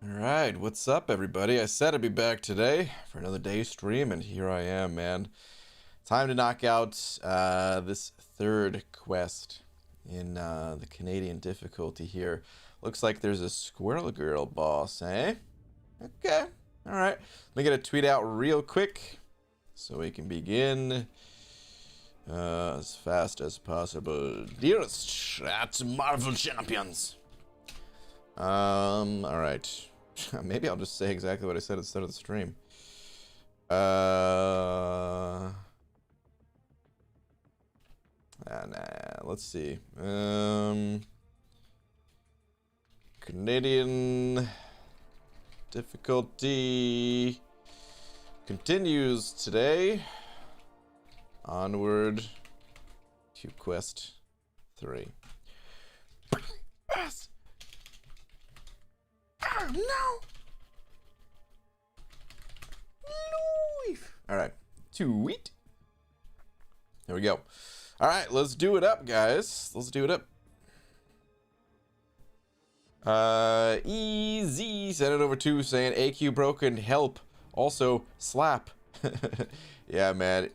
Alright, what's up everybody? I said I'd be back today for another day stream, and here I am, man. Time to knock out this third quest in the Canadian difficulty here. Looks like there's a Squirrel Girl boss, eh? Okay, alright. Let me get a tweet out real quick so we can begin as fast as possible. Dearest chat Marvel Champions! Alright. Maybe I'll just say exactly what I said instead of the stream. Let's see. Canadian difficulty continues today. Onward to quest 3. Yes. Oh, no. Alright. Tweet. There we go. Alright, let's do it up, guys. Let's do it up. Easy. Send it over to saying AQ broken. Help. Also, slap. Yeah, man.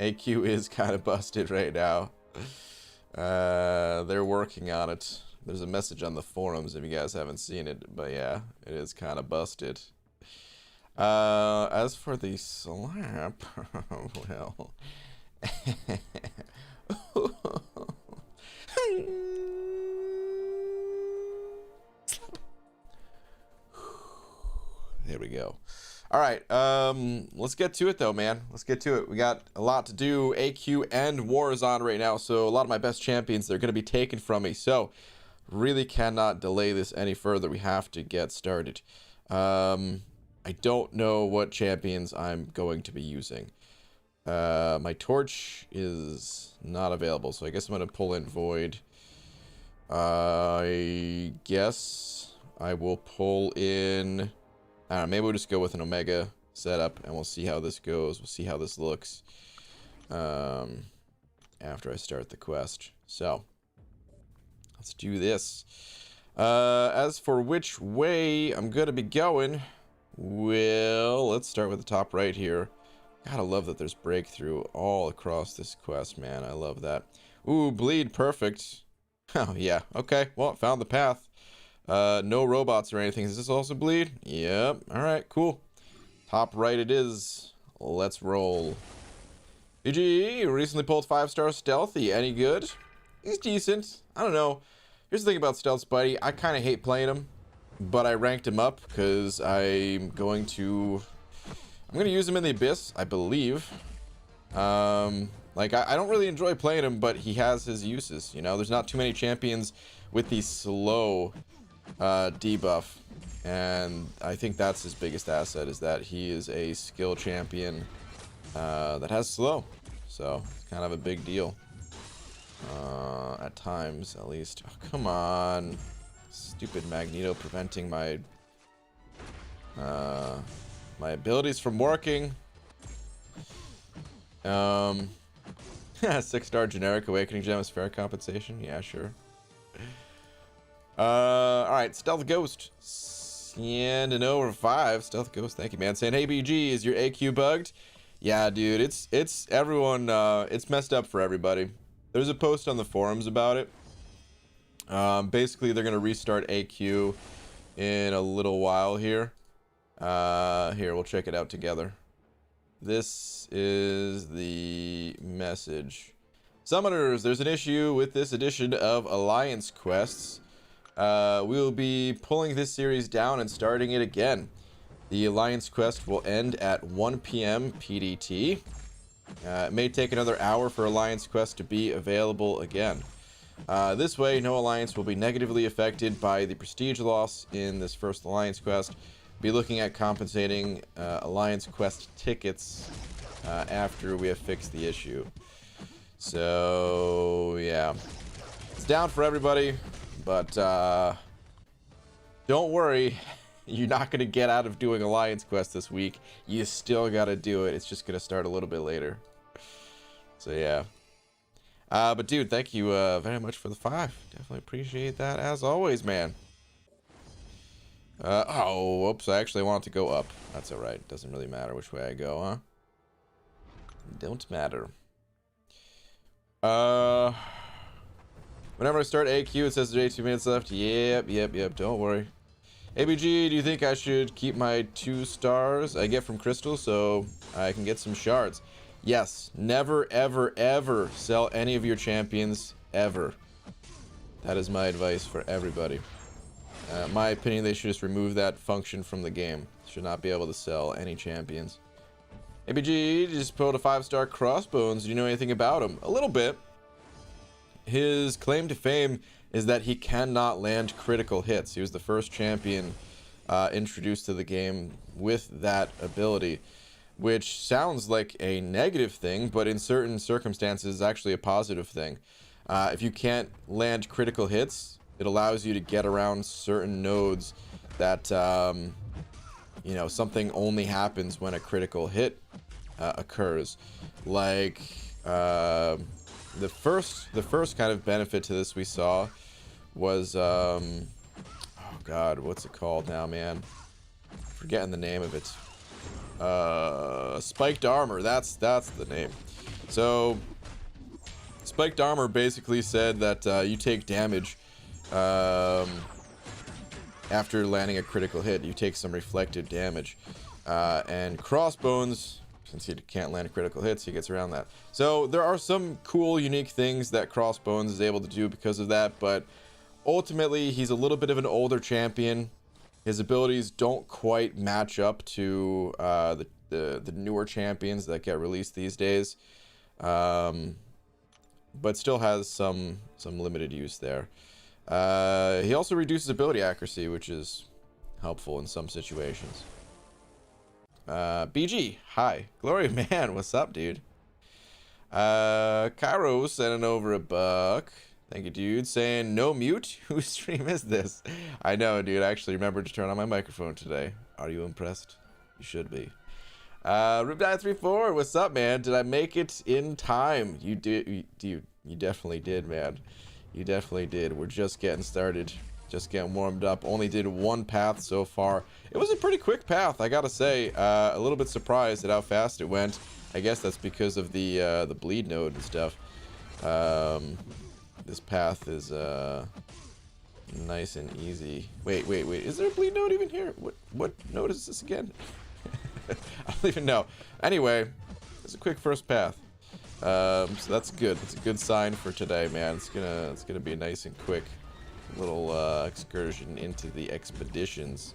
AQ is kind of busted right now. They're working on it. There's a message on the forums if you guys haven't seen it, but yeah, it is kind of busted. As for the slap, well, there we go. All right, let's get to it though, man. Let's get to it. We got a lot to do. AQ and War is on right now, so a lot of my best champions, they're going to be taken from me. So really cannot delay this any further. We have to get started. I don't know what champions I'm going to be using. My torch is not available, so I guess I'm going to pull in Void. I guess I will pull in... I don't know, maybe we'll just go with an Omega setup, and we'll see how this goes. We'll see how this looks after I start the quest. So, let's do this. As for which way I'm going to be going, well, let's start with the top right here. Gotta love that there's breakthrough all across this quest, man. I love that. Ooh, bleed, perfect. Oh, yeah. Okay, well, found the path. No robots or anything. Does this also bleed? Yep. Alright, cool. Top right it is. Let's roll. GG, recently pulled 5-star Stealthy. Any good? He's decent. I don't know. Here's the thing about Stealth Spidey. I kind of hate playing him, but I ranked him up because I'm going to use him in the Abyss, I believe. Like, I don't really enjoy playing him, but he has his uses, you know? There's not too many champions with the slow debuff, and I think that's his biggest asset, is that he is a skill champion that has slow. So, it's kind of a big deal. At times, at least. Oh, come on. Stupid Magneto preventing my my abilities from working. 6-star generic awakening gem is fair compensation. Yeah, sure. Alright, Stealth Ghost. And an over 5. Stealth Ghost, thank you, man. Saying, hey BG, is your AQ bugged? Yeah, dude, it's everyone, it's messed up for everybody. There's a post on the forums about it. Basically, they're gonna restart AQ in a little while here. Here, we'll check it out together. This is the message. Summoners, there's an issue with this edition of Alliance quests. We will be pulling this series down and starting it again. The Alliance quest will end at 1 p.m. PDT. It may take another hour for Alliance quest to be available again. This way, no Alliance will be negatively affected by the prestige loss in this first Alliance quest. Be looking at compensating Alliance quest tickets after we have fixed the issue. So, yeah. It's down for everybody, but don't worry. You're not going to get out of doing Alliance quest this week. You still got to do it. It's just going to start a little bit later. So, yeah. But, dude, thank you very much for the 5. Definitely appreciate that, as always, man. Oh, whoops, I actually want to go up. That's alright. Doesn't really matter which way I go, huh? Don't matter. Whenever I start AQ, it says there's 2 minutes left. Yep. Don't worry. ABG, do you think I should keep my 2 stars I get from Crystal so I can get some shards? Yes. Never, ever, ever sell any of your champions, ever. That is my advice for everybody. My opinion, they should just remove that function from the game. Should not be able to sell any champions. ABG just pulled a 5-star Crossbones. Do you know anything about him? A little bit. His claim to fame is that he cannot land critical hits. He was the first champion introduced to the game with that ability, which sounds like a negative thing, but in certain circumstances is actually a positive thing. If you can't land critical hits, it allows you to get around certain nodes that you know, something only happens when a critical hit occurs. Like the first kind of benefit to this we saw was oh god, what's it called now, man? Forgetting the name of it. Spiked armor. That's the name. So spiked armor basically said that you take damage after landing a critical hit. You take some reflected damage, and Crossbones, since he can't land critical hits, he gets around that. So there are some cool, unique things that Crossbones is able to do because of that, but ultimately he's a little bit of an older champion. His abilities don't quite match up to the newer champions that get released these days, but still has some limited use there. He also reduces ability accuracy, which is helpful in some situations. BG, hi. Glory man, what's up, dude? Cairo sending over $1. Thank you, dude. Saying no mute. Whose stream is this? I know, dude. I actually remembered to turn on my microphone today. Are you impressed? You should be. Ripdie34, what's up, man? Did I make it in time? You did. You definitely did, man. You definitely did. We're just getting started. Just getting warmed up. Only did 1 path so far. It was a pretty quick path, I gotta say. A little bit surprised at how fast it went. I guess that's because of the bleed node and stuff. This path is nice and easy. Wait. Is there a bleed node even here? What node is this again? I don't even know. Anyway, it's a quick first path. So that's good. That's a good sign for today, man. It's gonna be a nice and quick little excursion into the expeditions.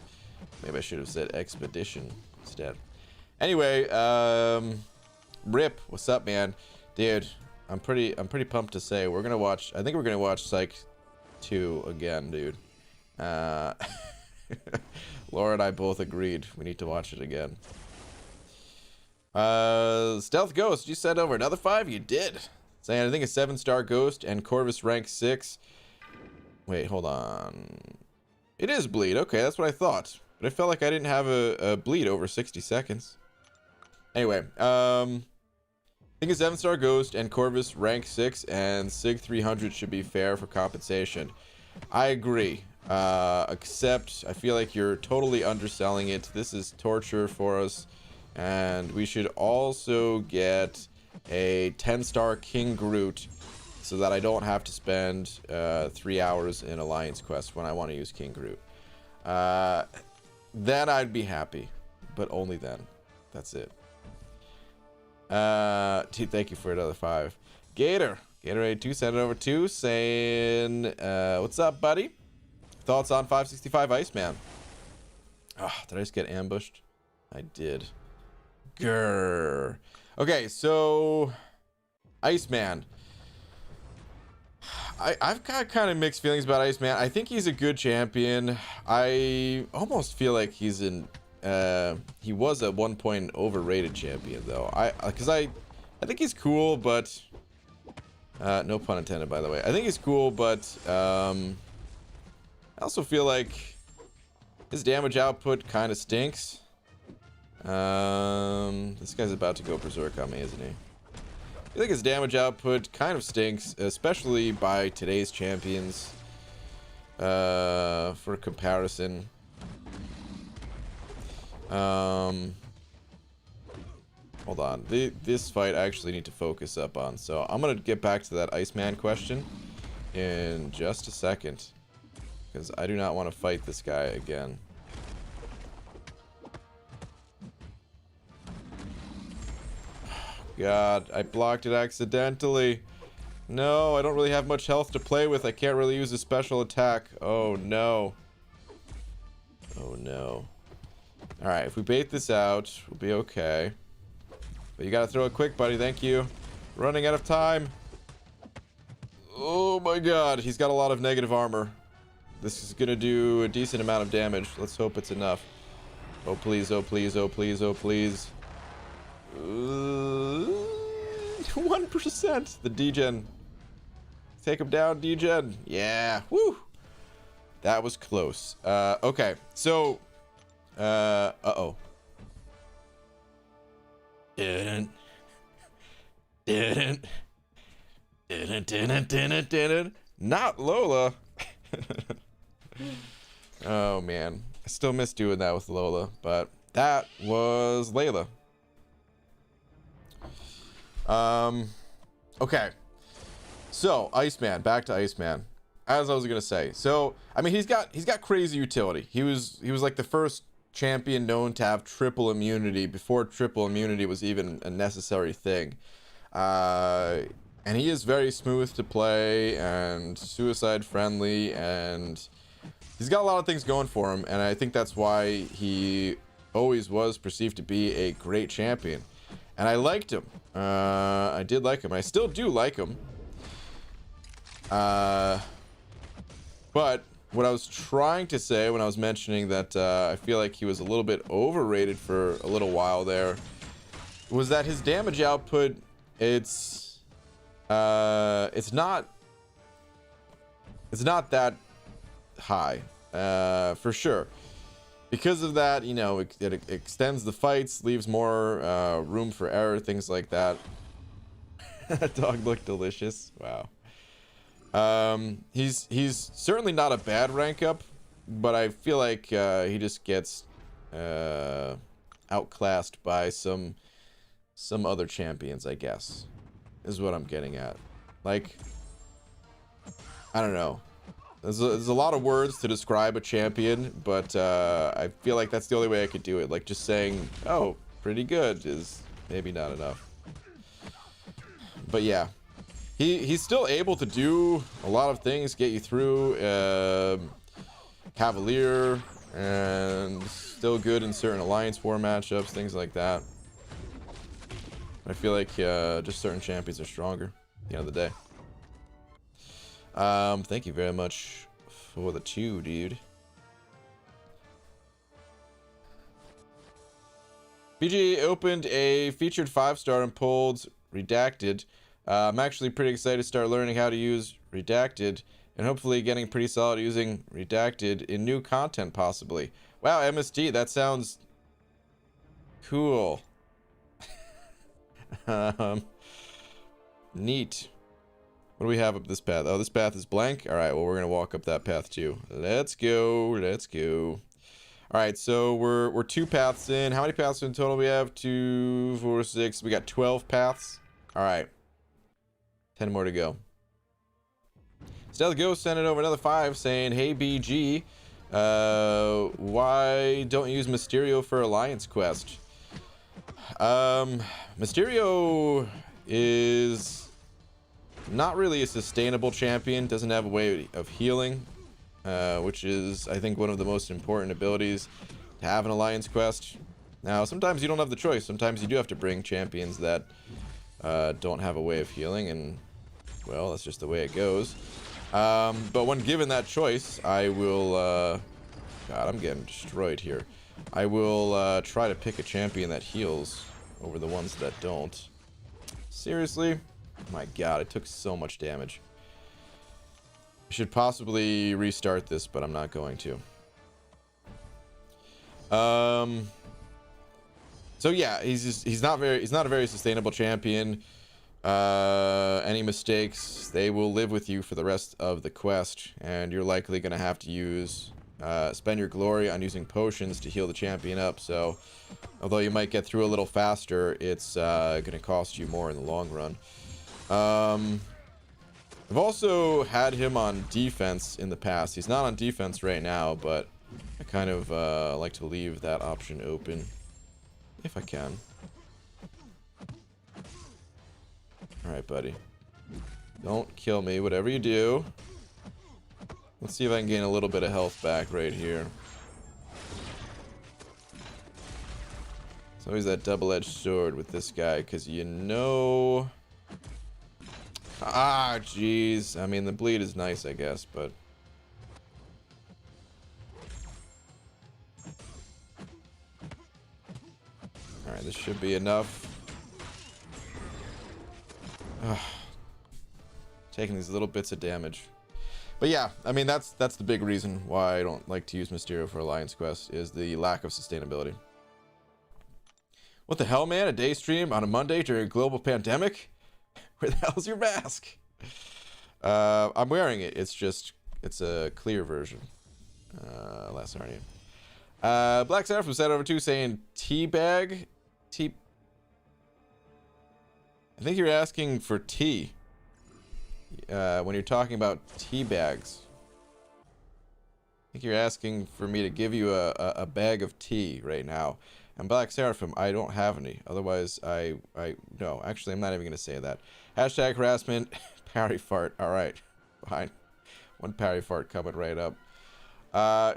Maybe I should have said expedition instead. Anyway, Rip, what's up, man? Dude, I'm pretty pumped to say we're gonna watch. I think we're gonna watch Psych 2 again, dude. Laura and I both agreed we need to watch it again. Stealth Ghost, you sent over another 5? You did. Saying I think a 7-star Ghost and Corvus rank 6. Wait, hold on. It is bleed. Okay, that's what I thought. But I felt like I didn't have a bleed over 60 seconds. Anyway, I think a 7-star Ghost and Corvus rank 6 and Sig 300 should be fair for compensation. I agree. Except I feel like you're totally underselling it. This is torture for us. And we should also get a 10-star King Groot so that I don't have to spend 3 hours in Alliance Quest when I want to use King Groot. Then I'd be happy. But only then. That's it. Thank you for another 5. Gatorade 2 sent it over 2 saying, what's up, buddy? Thoughts on 565 Iceman? Oh, did I just get ambushed? I did. Grrr. Okay, so Iceman. I've got kind of mixed feelings about Iceman. I think he's a good champion. I almost feel like he's he was at one point an overrated champion though. Because I think he's cool, but no pun intended, by the way. I think he's cool, but I also feel like his damage output kind of stinks. This guy's about to go berserk on me, isn't he? I feel like his damage output kind of stinks, especially by today's champions. For comparison, Hold on. This fight I actually need to focus up on. So I'm going to get back to that Iceman question in just a second. Because I do not want to fight this guy again. God, I blocked it accidentally. No, I don't really have much health to play with. I can't really use a special attack. Oh, no. Oh, no. Alright, if we bait this out, we'll be okay. But you gotta throw it quick, buddy. Thank you. Running out of time. Oh, my God. He's got a lot of negative armor. This is gonna do a decent amount of damage. Let's hope it's enough. Oh, please. Oh, please. Oh, please. Oh, please. 1%. The degen. Take him down, degen. Yeah. Woo. That was close. Okay. So, uh-oh. Didn't. Not Lola. Oh, man. I still miss doing that with Lola, but that was Layla. Okay. So, Iceman, back to Iceman. As I was gonna say, so I mean, he's got crazy utility. He was like the first champion known to have triple immunity before triple immunity was even a necessary thing. And he is very smooth to play and suicide friendly, and he's got a lot of things going for him. And I think that's why he always was perceived to be a great champion. And I liked him. I did like him. I still do like him. But what I was trying to say when I was mentioning that I feel like he was a little bit overrated for a little while there was that his damage output, it's not that high, for sure. Because of that, you know, it extends the fights, leaves more room for error, things like that. That dog looked delicious. Wow. He's certainly not a bad rank up, but I feel like he just gets outclassed by some other champions, I guess, is what I'm getting at. Like, I don't know. There's a lot of words to describe a champion, but I feel like that's the only way I could do it. Like, just saying, oh, pretty good is maybe not enough. But yeah, he's still able to do a lot of things, get you through Cavalier, and still good in certain Alliance War matchups, things like that. I feel like just certain champions are stronger at the end of the day. Thank you very much for the 2, dude. BG opened a featured 5-star and pulled Redacted. I'm actually pretty excited to start learning how to use Redacted and hopefully getting pretty solid using Redacted in new content possibly. Wow, MST, that sounds cool. Neat. What do we have up this path? Oh, this path is blank. All right, well, we're gonna walk up that path too. Let's go. Let's go. All right, so we're 2 paths in. How many paths in total we have? 2, 4, 6. We got 12 paths. All right, 10 more to go. Stealth Ghost sent it over another 5 saying, "Hey BG, why don't you use Mysterio for Alliance Quest?" Mysterio is not really a sustainable champion, doesn't have a way of healing, which is, I think, one of the most important abilities to have an Alliance Quest. Now, sometimes you don't have the choice. Sometimes you do have to bring champions that don't have a way of healing, and, well, that's just the way it goes. But when given that choice, I will... God, I'm getting destroyed here. I will try to pick a champion that heals over the ones that don't. Seriously? My God, it took so much damage. I should possibly restart this, but I'm not going to. So yeah, he's not a very sustainable champion. Any mistakes, they will live with you for the rest of the quest, and you're likely gonna have to use spend your glory on using potions to heal the champion up. So although you might get through a little faster, it's going to cost you more in the long run. I've also had him on defense in the past. He's not on defense right now, but I kind of like to leave that option open if I can. Alright, buddy. Don't kill me, whatever you do. Let's see if I can gain a little bit of health back right here. It's always that double-edged sword with this guy, because you know... Ah, jeez. I mean, the bleed is nice, I guess, but... Alright, this should be enough. Taking these little bits of damage. But yeah, I mean, that's the big reason why I don't like to use Mysterio for Alliance Quest, is the lack of sustainability. What the hell, man? A day stream on a Monday during a global pandemic? Where the hell's your mask? I'm wearing it. It's a clear version. Last Guardian. Black Seraph was sent over to saying teabag. I think you're asking for tea. When you're talking about tea bags. I think you're asking for me to give you a bag of tea right now. And Black Seraphim, I don't have any. Otherwise, no, actually, I'm not even going to say that. Hashtag harassment, parry fart. All right, fine. One parry fart coming right up.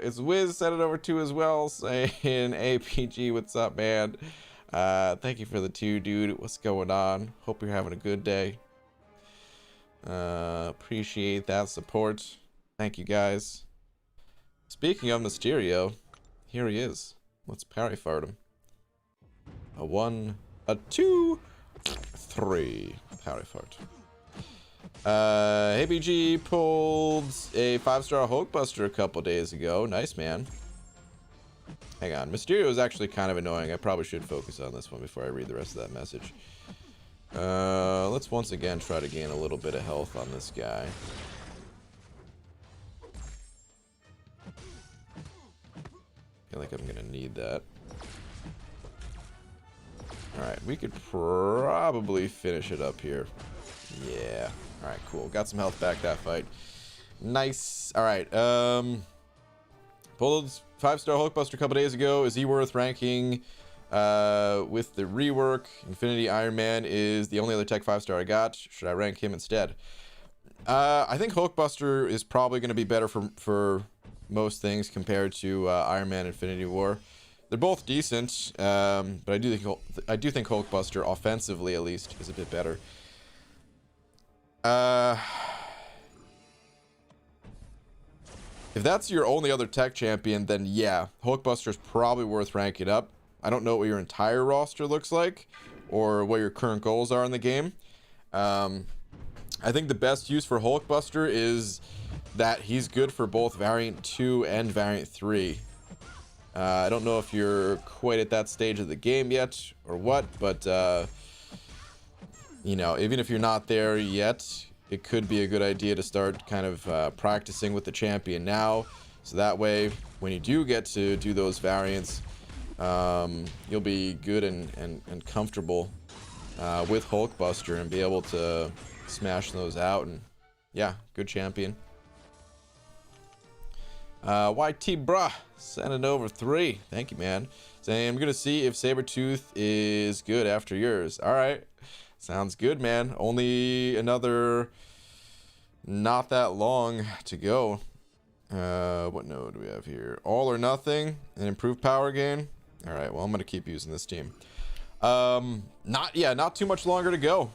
It's Wiz sent it over to as well, saying, APG, what's up, man? Thank you for the 2, dude. What's going on? Hope you're having a good day. Appreciate that support. Thank you, guys. Speaking of Mysterio, here he is. Let's parry fart him. A 1, a 2, 3. Parry fart. ABG pulled a 5-star Hulkbuster a couple days ago. Nice, man. Hang on. Mysterio is actually kind of annoying. I probably should focus on this one before I read the rest of that message. Let's once again try to gain a little bit of health on this guy. I feel like I'm gonna need that. Alright, we could probably finish it up here. Yeah. Alright, cool. Got some health back that fight. Nice. Alright, pulled 5-star Hulkbuster a couple days ago. Is he worth ranking? With the rework, Infinity Iron Man is the only other tech 5-star I got. Should I rank him instead? I think Hulkbuster is probably going to be better for most things compared to Iron Man Infinity War. They're both decent, but I do think Hulkbuster, offensively at least, is a bit better. If that's your only other tech champion, then yeah, Hulkbuster's probably worth ranking up. I don't know what your entire roster looks like or what your current goals are in the game. I think the best use for Hulkbuster is that he's good for both Variant 2 and Variant 3. I don't know if you're quite at that stage of the game yet or what, but you know, even if you're not there yet, it could be a good idea to start kind of practicing with the champion now, so that way when you do get to do those variants, you'll be good and comfortable with Hulkbuster and be able to smash those out. And yeah, good champion. YT Bruh sending over 3. Thank you, man. Saying I'm gonna see if Sabretooth is good after yours. All right, sounds good, man. Only another not that long to go. What node do we have here? All or nothing and improved power gain. All right, well, I'm gonna keep using this team. Not too much longer to go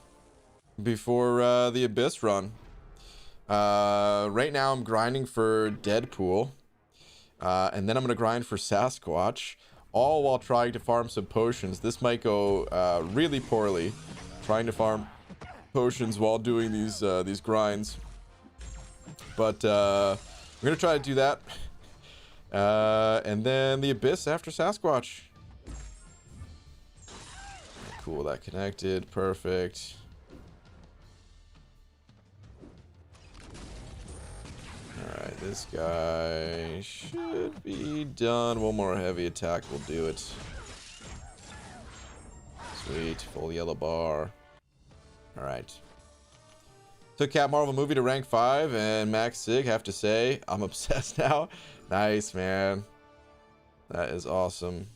before the Abyss run. Right now I'm grinding for Deadpool, and then I'm gonna grind for Sasquatch, all while trying to farm some potions. This might go really poorly, trying to farm potions while doing these grinds, but I'm gonna try to do that. And then the Abyss after Sasquatch. Cool, that connected. Perfect. Alright. this guy should be done. One more heavy attack will do it. Sweet, full yellow bar. Alright. Took Cap Marvel movie to rank 5, and Max Sig, have to say, I'm obsessed now. Nice, man. That is awesome.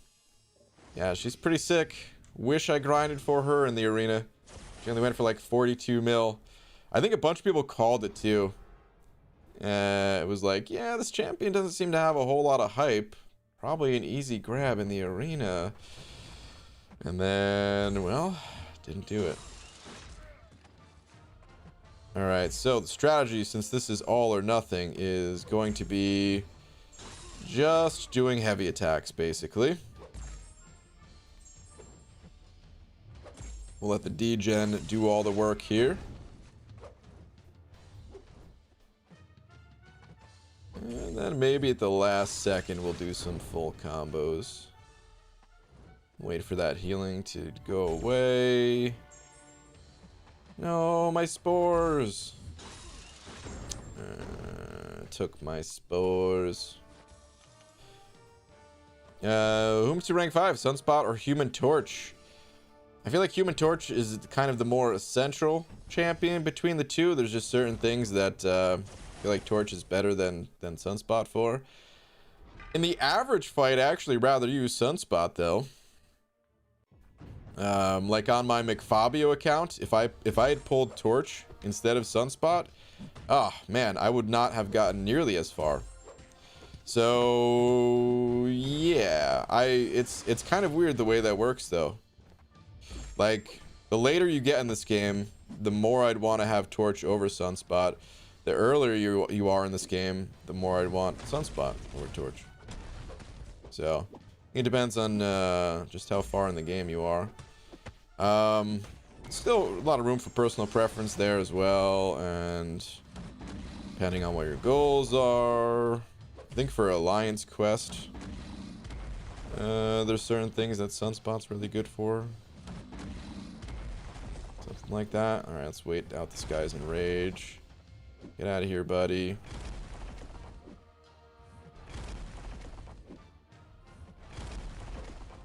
Yeah, she's pretty sick. Wish I grinded for her in the arena. She only went for like 42 mil. I think a bunch of people called it too. It was like, yeah, this champion doesn't seem to have a whole lot of hype. Probably an easy grab in the arena. And then, well, didn't do it. Alright, so the strategy, since this is all or nothing, is going to be just doing heavy attacks, basically. We'll let the D-Gen do all the work here. And then maybe at the last second we'll do some full combos. Wait for that healing to go away. No, my spores. Took my spores. Whom to rank 5? Sunspot or Human Torch? I feel like Human Torch is kind of the more essential champion between the two. There's just certain things that I feel like Torch is better than Sunspot for. In the average fight, I actually rather use Sunspot though. Like on my McFabio account, if I had pulled Torch instead of Sunspot, oh man, I would not have gotten nearly as far. So yeah, it's kind of weird the way that works though. Like, the later you get in this game, the more I'd want to have Torch over Sunspot. The earlier you are in this game, the more I'd want Sunspot over Torch. So, it depends on just how far in the game you are. Still a lot of room for personal preference there as well, and depending on what your goals are. I think for Alliance Quest, there's certain things that Sunspot's really good for. Something like that. Alright, let's wait out this guy's enrage. Get out of here, buddy.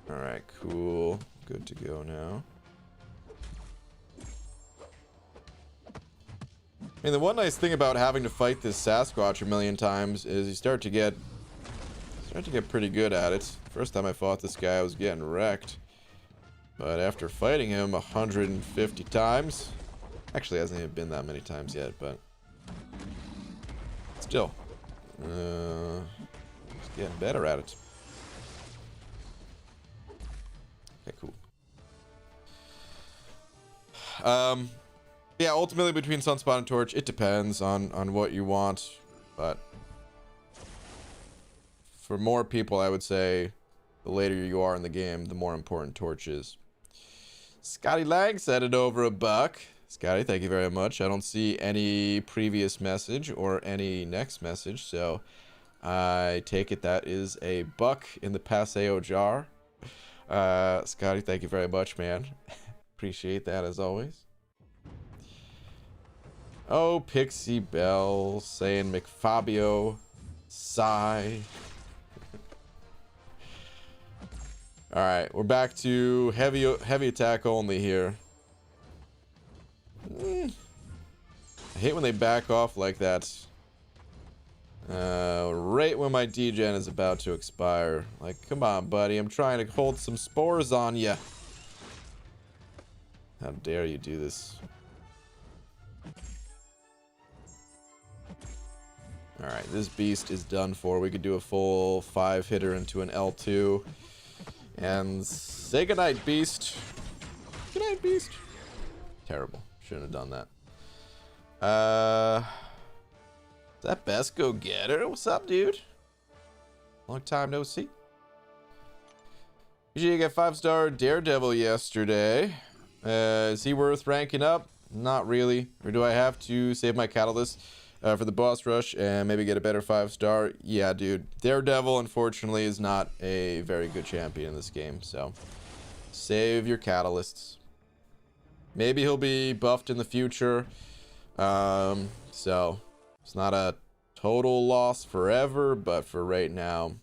Alright, cool. Good to go now. I mean, the one nice thing about having to fight this Sasquatch a million times is you start to get pretty good at it. First time I fought this guy, I was getting wrecked. But after fighting him 150 times, actually hasn't even been that many times yet, but still, just getting better at it. Okay, cool. Yeah, ultimately between Sunspot and Torch, it depends on what you want, but for more people, I would say the later you are in the game, the more important Torch is. Scotty Lang said it over $1. Scotty, thank you very much. I don't see any previous message or any next message, so I take it that is $1 in the Paseo jar. Scotty, thank you very much, man. Appreciate that as always. Oh, Pixie Bell saying McFabio, sigh. All right, we're back to heavy attack only here. I hate when they back off like that. Right when my D-Gen is about to expire. Like, come on, buddy. I'm trying to hold some spores on ya. How dare you do this? Alright, this beast is done for. We could do a full 5-hitter into an L2. And say goodnight, beast. Goodnight, beast. Terrible. Shouldn't have done that. Is that Best Go Getter? What's up, dude? Long time no see. You got 5-star Daredevil yesterday. Is he worth ranking up? Not really. Or do I have to save my catalyst for the boss rush and maybe get a better 5-star? Yeah, dude. Daredevil, unfortunately, is not a very good champion in this game. So, save your catalysts. Maybe he'll be buffed in the future. So, it's not a total loss forever, but for right now,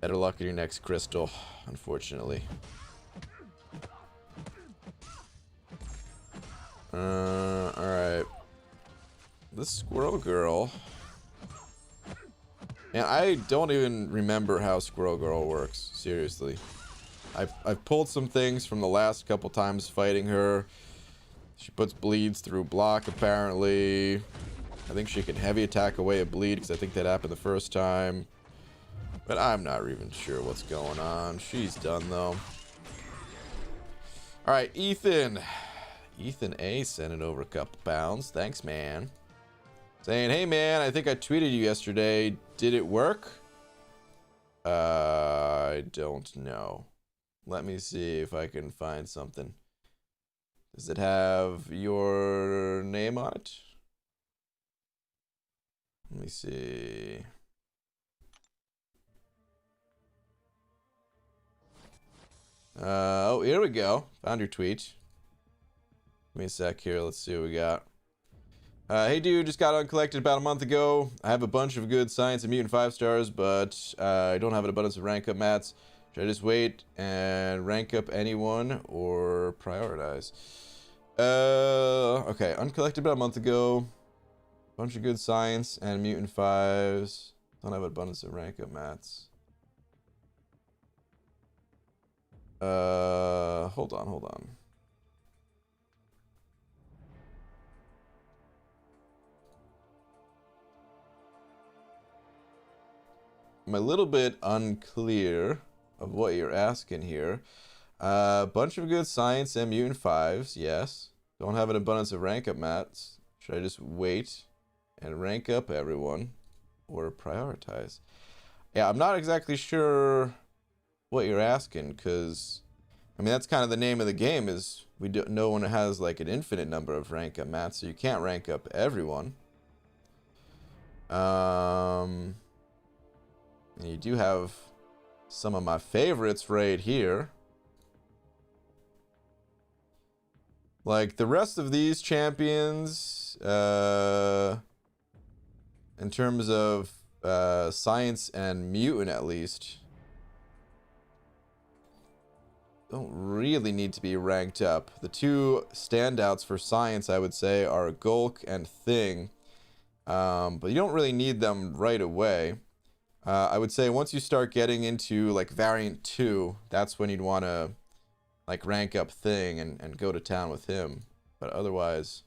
better luck in your next crystal, unfortunately. Alright. This Squirrel Girl. Man, I don't even remember how Squirrel Girl works, seriously. I've pulled some things from the last couple times fighting her. She puts bleeds through block, apparently. I think she can heavy attack away a bleed, because I think that happened the first time. But I'm not even sure what's going on. She's done, though. Alright, Ethan. Ethan A sending over a couple pounds. Thanks, man. Saying, hey, man, I think I tweeted you yesterday. Did it work? I don't know. Let me see if I can find something. Does it have your name on it? Let me see. Oh, here we go. Found your tweet. Give me a sec here. Let's see what we got. Hey, dude, just got uncollected about a month ago. I have a bunch of good science and mutant 5 stars, but I don't have an abundance of rank up mats. Should I just wait and rank up anyone or prioritize? Okay, uncollected about a month ago. Bunch of good science and mutant 5s. Don't have an abundance of rank up mats. Hold on. I'm a little bit unclear of what you're asking here. Bunch of good science and mutant 5s, yes. Don't have an abundance of rank up mats. Should I just wait and rank up everyone or prioritize? Yeah, I'm not exactly sure what you're asking, because I mean that's kind of the name of the game, is no one has like an infinite number of rank up mats, so you can't rank up everyone. And you do have some of my favorites right here. Like the rest of these champions, in terms of science and mutant at least, don't really need to be ranked up. The two standouts for science, I would say, are Gulk and Thing. But you don't really need them right away. I would say once you start getting into like variant 2, that's when you'd want to like rank up Thing and go to town with him. But otherwise,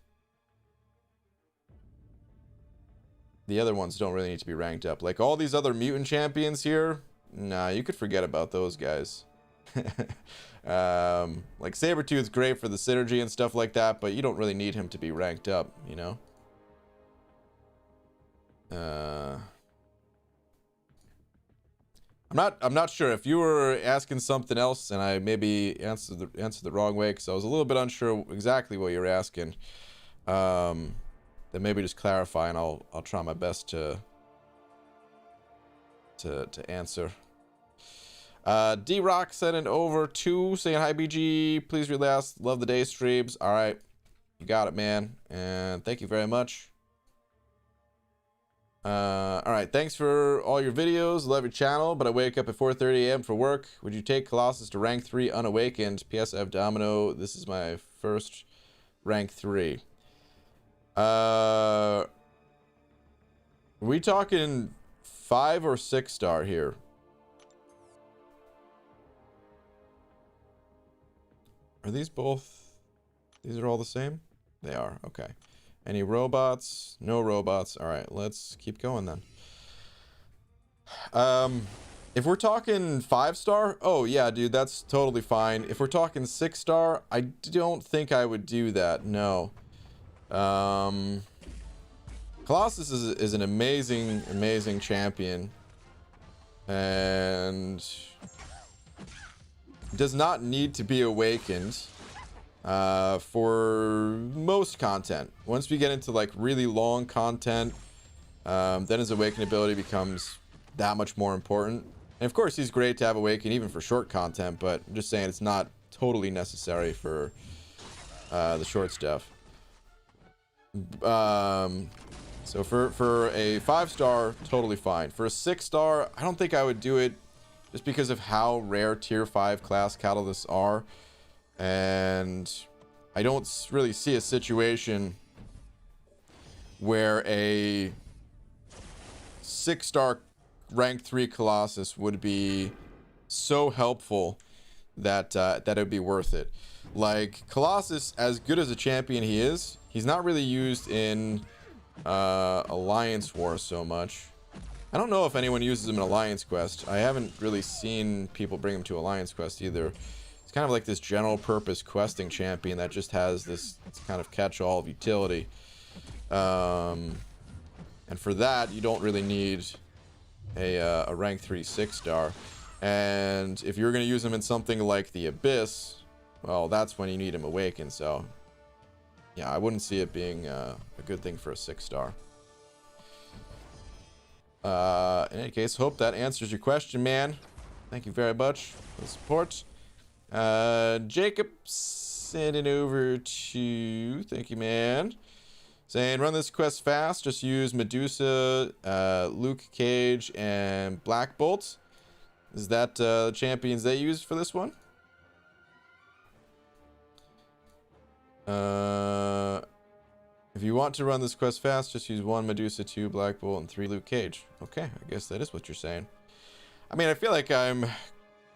the other ones don't really need to be ranked up. Like all these other mutant champions here, nah, you could forget about those guys. Like Sabretooth's great for the synergy and stuff like that, but you don't really need him to be ranked up, you know? I'm not sure if you were asking something else and I maybe answered the wrong way, because I was a little bit unsure exactly what you were asking. Then maybe just clarify and I'll try my best to answer. D-Rock sent it over to saying, hi BG, please love the day streams. All right, you got it, man, and thank you very much. All right, thanks for all your videos, love your channel, but I wake up at 4:30 a.m. for work. Would you take Colossus to rank 3 unawakened? PS I have Domino, this is my first rank 3. Are we talking 5 or 6 star here? Are these both? These are all the same? They are, okay. Any robots? No robots. All right, let's keep going then. If we're talking 5 star, oh yeah, dude, that's totally fine. If we're talking 6 star, I don't think I would do that. No. Colossus is an amazing champion, and does not need to be awakened for most content. Once we get into like really long content, then his awaken ability becomes that much more important. And of course he's great to have awaken even for short content, but I'm just saying it's not totally necessary for the short stuff. So for a 5-star, totally fine. For a 6-star, I don't think I would do it just because of how rare tier 5 class catalysts are. And I don't really see a situation where a 6-star rank 3 Colossus would be so helpful that that it would be worth it. Like, Colossus, as good as a champion he is, he's not really used in Alliance War so much. I don't know if anyone uses him in Alliance Quest. I haven't really seen people bring him to Alliance Quest either. It's kind of like this general purpose questing champion that just has this kind of catch-all of utility. And for that, you don't really need a rank 3 6-star. And if you're going to use him in something like the Abyss, well, that's when you need him awakened. So yeah, I wouldn't see it being a good thing for a 6-star. In any case, hope that answers your question, man. Thank you very much for the support. Jacob sending over to, thank you, man, saying run this quest fast, just use Medusa, Luke Cage, and Black Bolt. Is that the champions they use for this one? If you want to run this quest fast, just use 1 Medusa, 2 Black Bolt, and 3 Luke Cage. Okay, I guess that is what you're saying. I mean, I feel like I'm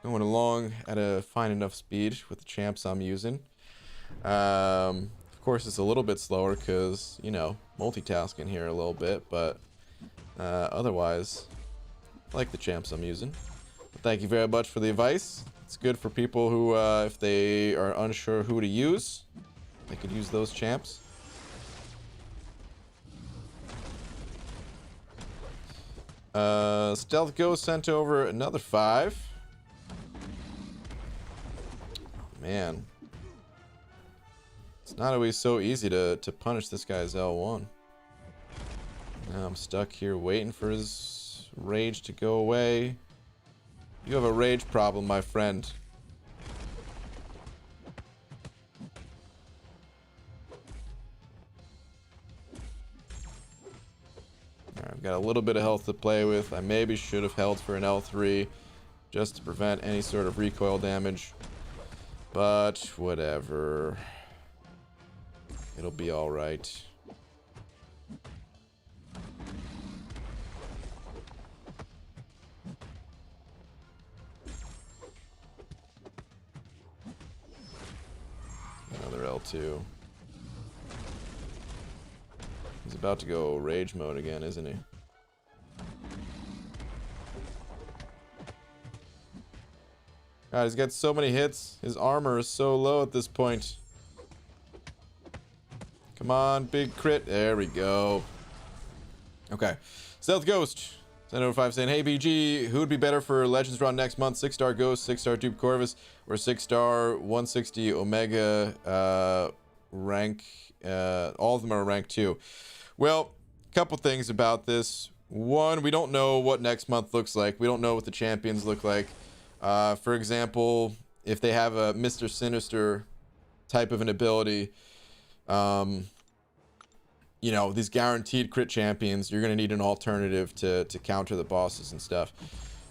going along at a fine enough speed with the champs I'm using. Of course, it's a little bit slower because, you know, multitasking here a little bit, but otherwise, I like the champs I'm using. But thank you very much for the advice. It's good for people who, if they are unsure who to use, they could use those champs. Stealth Ghost sent over another 5. Oh, man. It's not always so easy to punish this guy's L1. Now I'm stuck here waiting for his rage to go away. You have a rage problem, my friend. Alright, I've got a little bit of health to play with. I maybe should have held for an L3 just to prevent any sort of recoil damage. But whatever. It'll be alright. Another L2. He's about to go rage mode again, isn't he? God, he's got so many hits. His armor is so low at this point. Come on, big crit. There we go. Okay. Stealth Ghost. Send over 5 saying, hey BG, who would be better for Legends Run next month? 6-star Ghost, 6-star Dupe Corvus, or 6-star 160 Omega rank? All of them are rank 2. Well, a couple things about this. One, we don't know what next month looks like. We don't know what the champions look like. For example, if they have a Mr. Sinister type of an ability, you know, these guaranteed crit champions, you're going to need an alternative to counter the bosses and stuff.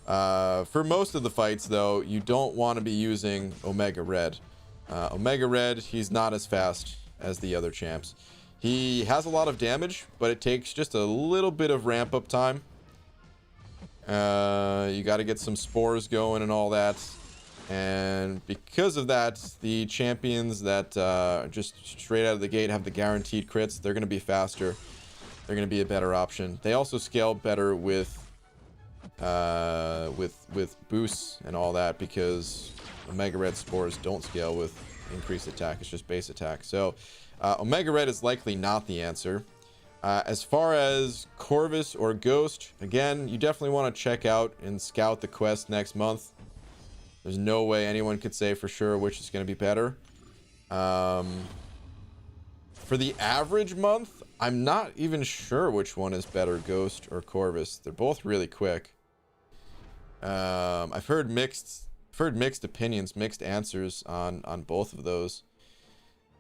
For most of the fights, though, you don't want to be using Omega Red. Omega Red, he's not as fast as the other champs. He has a lot of damage, but it takes just a little bit of ramp up time. You got to get some spores going and all that. And because of that, the champions that just straight out of the gate have the guaranteed crits, they're going to be faster. They're going to be a better option. They also scale better with boosts and all that, because Omega Red spores don't scale with increased attack. It's just base attack. So Omega Red is likely not the answer. As far as Corvus or Ghost, again, you definitely want to check out and scout the quest next month. There's no way anyone could say for sure which is going to be better. For the average month, I'm not even sure which one is better, Ghost or Corvus. They're both really quick. I've heard mixed opinions, mixed answers on both of those,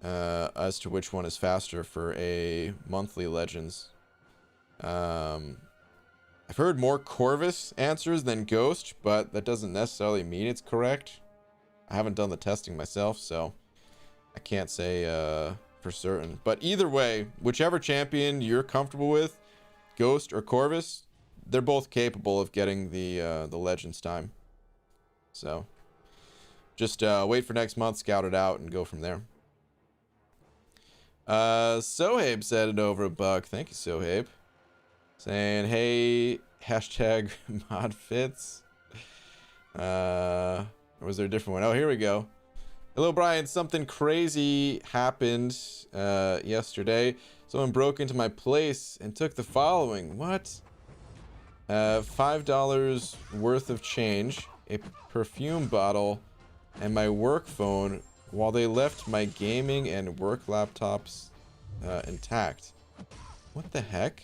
as to which one is faster for a monthly Legends. I've heard more Corvus answers than Ghost, but that doesn't necessarily mean it's correct. I haven't done the testing myself, so I can't say for certain. But either way, whichever champion you're comfortable with, Ghost or Corvus, they're both capable of getting the Legends time. So just wait for next month, scout it out, and go from there. Sohabe said it over $1. Thank you, Sohabe. Saying, hey, hashtag mod fits. Or was there a different one? Oh, here we go. Hello, Brian. Something crazy happened yesterday. Someone broke into my place and took the following. What? $5 worth of change, a perfume bottle, and my work phone, while they left my gaming and work laptops intact. What the heck?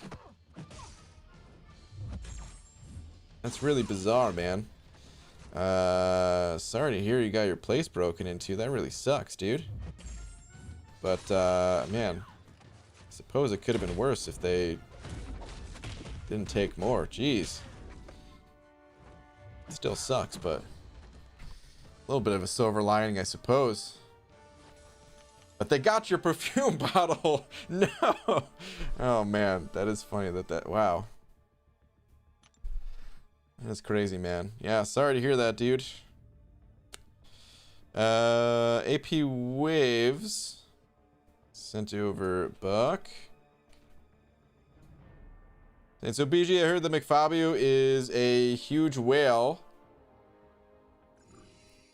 That's really bizarre, man. Sorry to hear you got your place broken into. That really sucks, dude. But, man, I suppose it could have been worse if they didn't take more. Jeez. It still sucks, but a little bit of a silver lining, I suppose. But they got your perfume bottle. No. Oh, man. That is funny that... Wow. That's crazy, man. Yeah, sorry to hear that, dude. AP Waves sent over $1. And so, BG, I heard that McFabio is a huge whale.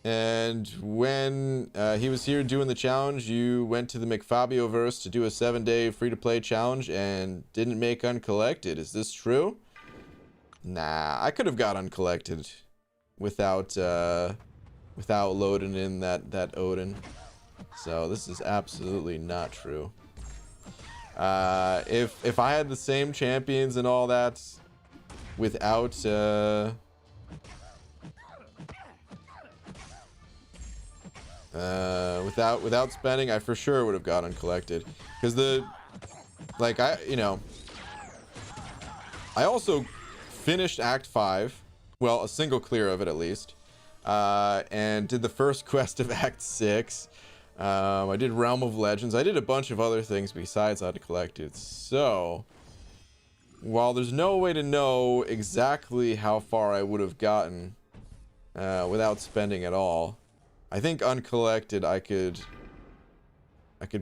And when he was here doing the challenge, you went to the McFabio verse to do a 7-day free-to-play challenge and didn't make uncollected. Is this true? Nah, I could have got uncollected without loading in that Odin. So this is absolutely not true. If I had the same champions and all that without without spending, I for sure would have got uncollected. Because I also finished Act 5, well, a single clear of it at least, and did the first quest of Act 6. I did Realm of Legends. I did a bunch of other things besides uncollected. So, while there's no way to know exactly how far I would have gotten without spending at all, I think uncollected I could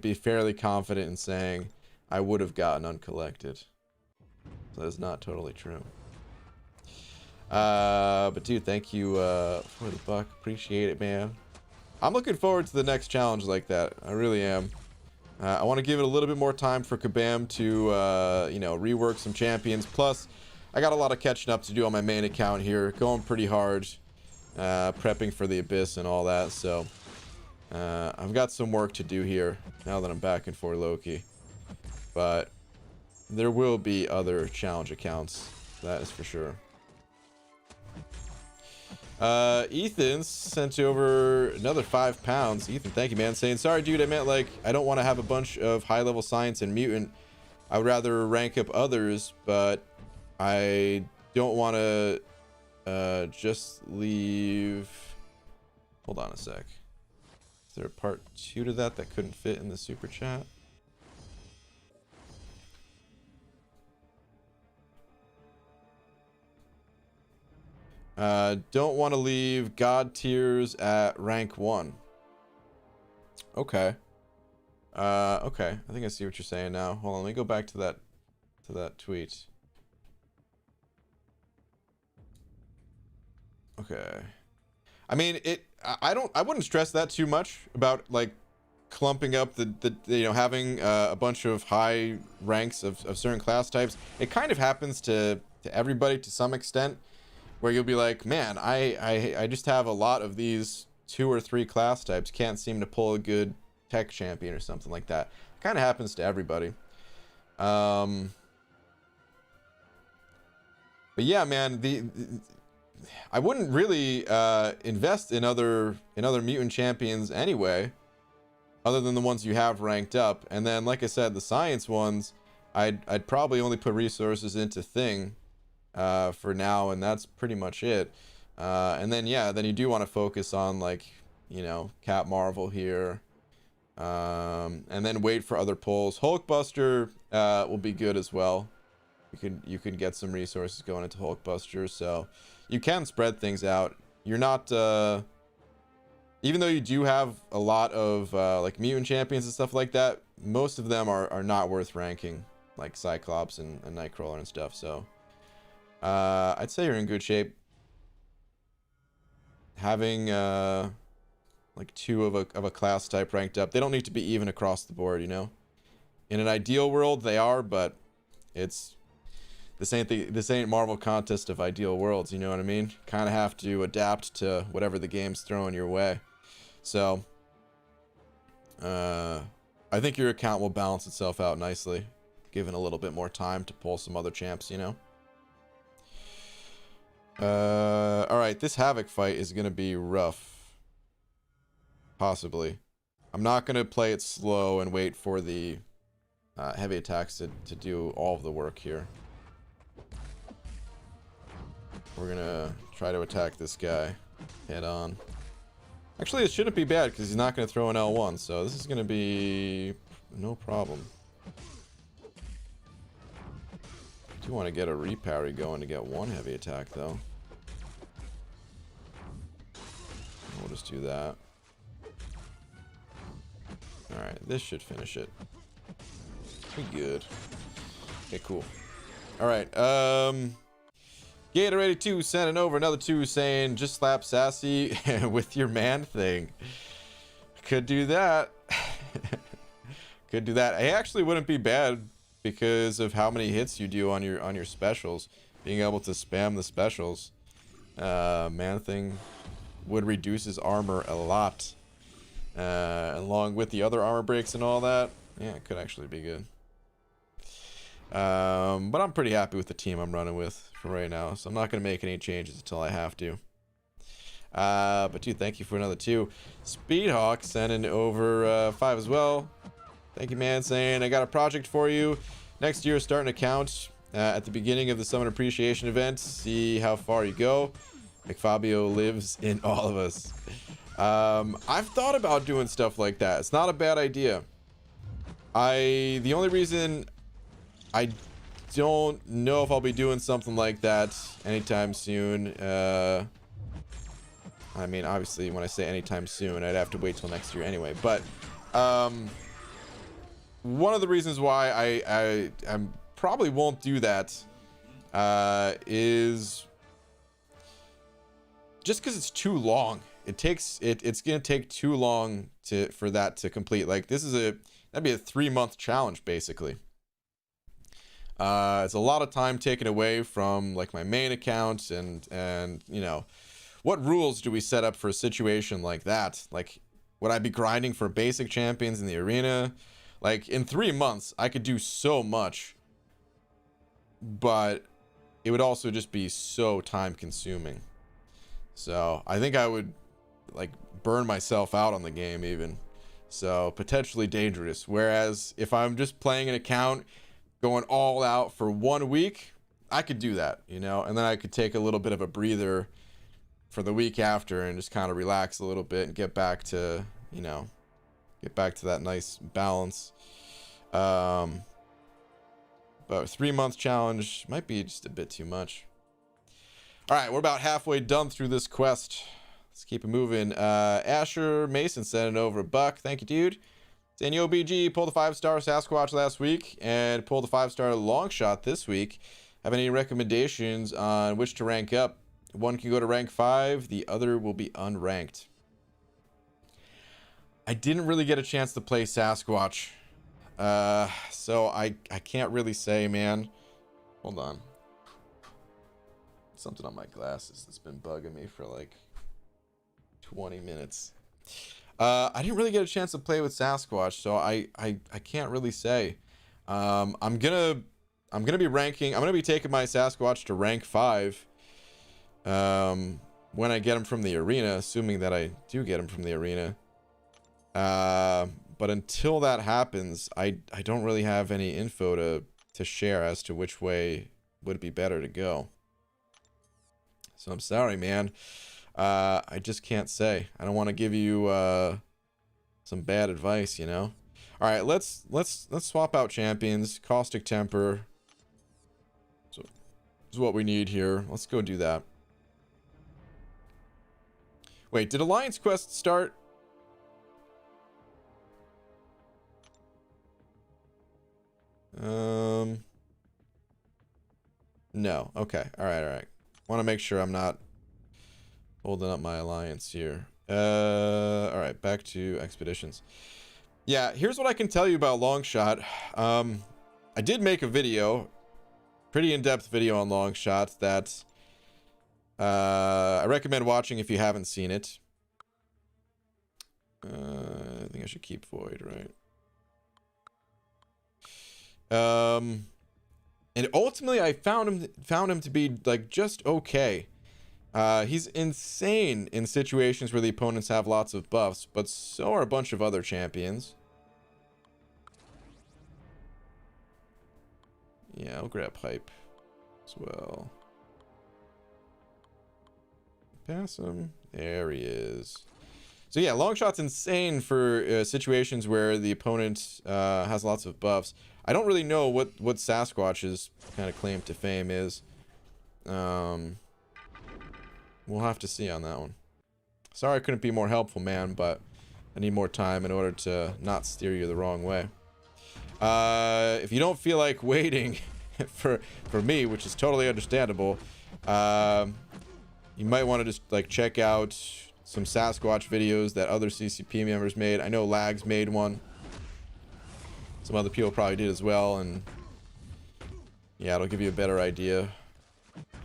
be fairly confident in saying I would have gotten uncollected. So that's not totally true. But dude, thank you for the $1. Appreciate it, man. I'm looking forward to the next challenge like that. I really am. I want to give it a little bit more time for Kabam to rework some champions. Plus, I got a lot of catching up to do on my main account here. Going pretty hard, prepping for the Abyss and all that. So I've got some work to do here now that I'm back in for Loki. But there will be other challenge accounts. That is for sure. Ethan sent you over another £5. Ethan, thank you, man. Saying, sorry, dude, I meant, like, I don't want to have a bunch of high-level science and mutant. I would rather rank up others, but I don't want to just leave... Hold on a sec. Is there a part 2 to that couldn't fit in the super chat? Don't want to leave God tiers at rank 1. Okay. Okay. I think I see what you're saying now. Hold on, let me go back to that tweet. Okay. I mean, I wouldn't stress that too much about, like, clumping up having a bunch of high ranks of certain class types. It kind of happens to everybody to some extent, where you'll be like, man, I just have a lot of these 2 or 3 class types, can't seem to pull a good tech champion or something like that. Kind of happens to everybody. But yeah, man, I wouldn't really invest in other mutant champions anyway, other than the ones you have ranked up. And then, like I said, the science ones, I'd probably only put resources into Thing for now, and that's pretty much it. And then yeah, then you do want to focus on, like, you know, Cap Marvel here, and then wait for other pulls. Hulkbuster will be good as well. You can get some resources going into Hulkbuster, so you can spread things out. You're not even though you do have a lot of like mutant champions and stuff like that, most of them are not worth ranking, like Cyclops and Nightcrawler and stuff. So I'd say you're in good shape. Having like 2 of a class type ranked up, they don't need to be even across the board, you know. In an ideal world they are, but it's this ain't Marvel contest of ideal worlds, you know what I mean? Kind of have to adapt to whatever the game's throwing your way. So I think your account will balance itself out nicely, given a little bit more time to pull some other champs, you know. All right, this Havoc fight is gonna be rough. Possibly. I'm not gonna play it slow and wait for the heavy attacks to do all of the work here. We're gonna try to attack this guy head on. Actually, it shouldn't be bad because he's not gonna throw an L1, so this is gonna be no problem. I do want to get a reparry going to get 1 heavy attack though. We'll just do that. Alright, this should finish it. Be good. Okay, cool. Alright, Gatorade2 sending over another 2 saying, just slap Sassy with your man thing. Could do that. Could do that. It actually wouldn't be bad because of how many hits you do on your specials. Being able to spam the specials. Man thing would reduce his armor a lot. Along with the other armor breaks and all that. Yeah, it could actually be good. But I'm pretty happy with the team I'm running with for right now, so I'm not going to make any changes until I have to. But dude, thank you for another 2. Speedhawk sending over 5 as well. Thank you, man, saying I got a project for you. Next year, start an account at the beginning of the Summon Appreciation event. See how far you go. McFabio lives in all of us. I've thought about doing stuff like that. It's not a bad idea. The only reason I don't know if I'll be doing something like that anytime soon. I mean, obviously, when I say anytime soon, I'd have to wait till next year anyway. But one of the reasons why I probably won't do that is just because it's too long. It's gonna take too long for that to complete. Like, that'd be a 3-month challenge basically. It's a lot of time taken away from like my main account, and you know, what rules do we set up for a situation like that? Like, would I be grinding for basic champions in the arena? Like, in 3 months I could do so much, but it would also just be so time consuming. So I think I would like burn myself out on the game even. So potentially dangerous. Whereas if I'm just playing an account going all out for 1 week, I could do that, you know, and then I could take a little bit of a breather for the week after and just kind of relax a little bit and get back to, you know, get back to that nice balance. But 3-month challenge might be just a bit too much. All right, we're about halfway done through this quest. Let's keep it moving. Asher Mason sending over $1. Thank you, dude. Saying, yo, BG, pulled the 5-star Sasquatch last week and pulled the 5-star Longshot this week. Have any recommendations on which to rank up? One can go to rank 5, the other will be unranked. I didn't really get a chance to play Sasquatch. So I can't really say, man. Hold on. Something on my glasses that's been bugging me for like 20 minutes. I didn't really get a chance to play with Sasquatch, so I can't really say. I'm gonna be ranking. I'm gonna be taking my Sasquatch to rank 5. When I get him from the arena, assuming that I do get him from the arena. But until that happens, I don't really have any info to share as to which way would it be better to go. So I'm sorry, man. I just can't say. I don't want to give you some bad advice, you know. All right, let's swap out champions. Caustic Temper. So is what we need here. Let's go do that. Wait, did Alliance Quest start? No. Okay. All right. Want to make sure I'm not holding up my alliance here. All right, back to expeditions. Yeah, here's what I can tell you about Longshot. I did make a video, pretty in-depth video on Longshot that I recommend watching if you haven't seen it. I think I should keep Void, right? And ultimately I found him to be like just okay. He's insane in situations where the opponents have lots of buffs, but so are a bunch of other champions. Yeah, I'll grab Hype as well. Pass him. There he is. So yeah, Longshot's insane for situations where the opponent has lots of buffs. I don't really know what Sasquatch's kind of claim to fame is. We'll have to see on that one. Sorry I couldn't be more helpful, man, but I need more time in order to not steer you the wrong way. If you don't feel like waiting for me, which is totally understandable, you might want to just like check out some Sasquatch videos that other CCP members made. I know Lags made one. Some other people probably did as well, and yeah, it'll give you a better idea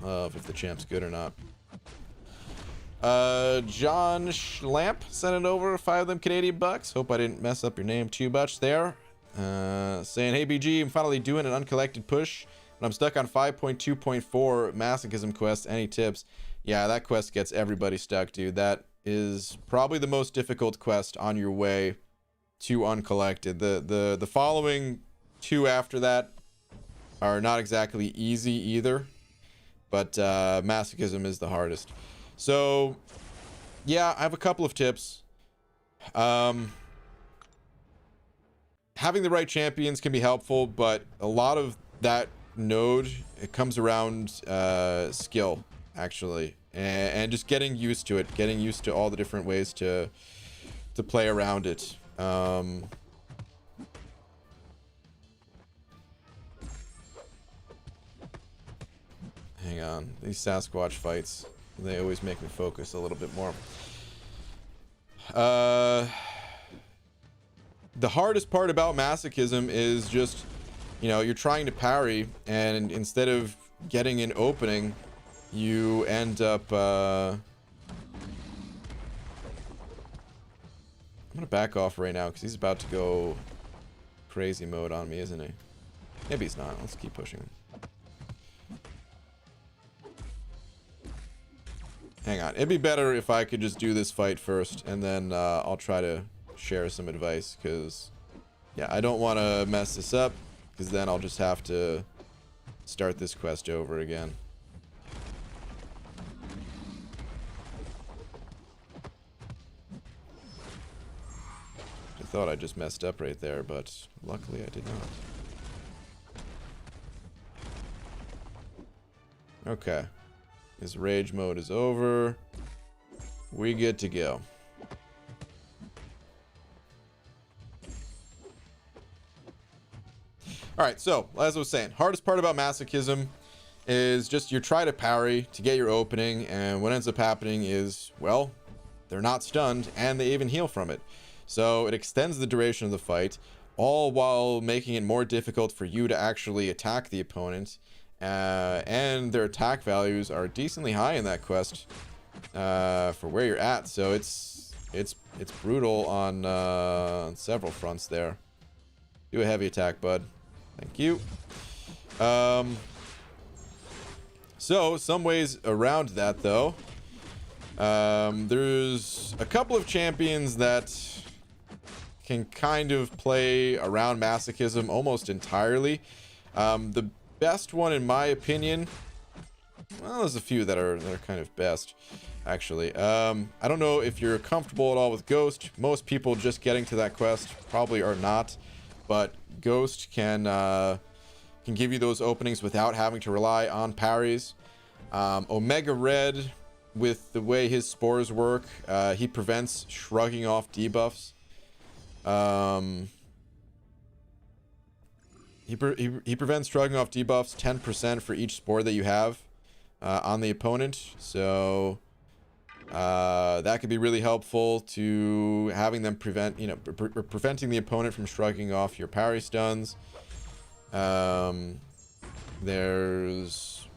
of if the champ's good or not. John Schlamp sent it over, 5 of them Canadian bucks. Hope I didn't mess up your name too much there. Saying, hey BG, I'm finally doing an uncollected push, and I'm stuck on 5.2.4 Masochism quest. Any tips? Yeah, that quest gets everybody stuck, dude. That is probably the most difficult quest on your way to uncollected. The following 2 after that are not exactly easy either, but Masochism is the hardest. So yeah, I have a couple of tips. Having the right champions can be helpful, but a lot of that node, it comes around skill, actually, and just getting used to it, getting used to all the different ways to play around it. Hang on, these Sasquatch fights, they always make me focus a little bit more. The hardest part about Masochism is just, you know, you're trying to parry, and instead of getting an opening, you end up, I'm gonna back off right now, because he's about to go crazy mode on me, isn't he? Maybe he's not. Let's keep pushing him. Hang on. It'd be better if I could just do this fight first, and then I'll try to share some advice, because yeah, I don't want to mess this up, because then I'll just have to start this quest over again. I thought I just messed up right there, but luckily I did not. Okay, his rage mode is over. We good to go. Alright, so, as I was saying, hardest part about Masochism is just you try to parry to get your opening, and what ends up happening is, well, they're not stunned, and they even heal from it. So it extends the duration of the fight, all while making it more difficult for you to actually attack the opponent, and their attack values are decently high in that quest for where you're at, so it's brutal on several fronts there. Do a heavy attack, bud. Thank you. So, some ways around that, though. There's a couple of champions that can kind of play around Masochism almost entirely. The best one, in my opinion, well, there's a few that are kind of best, actually. I don't know if you're comfortable at all with Ghost. Most people just getting to that quest probably are not, but Ghost can give you those openings without having to rely on parries. Omega Red, with the way his spores work, he prevents shrugging off debuffs. He prevents shrugging off debuffs 10% for each spore that you have on the opponent. So that could be really helpful to having them prevent, preventing the opponent from shrugging off your parry stuns. There's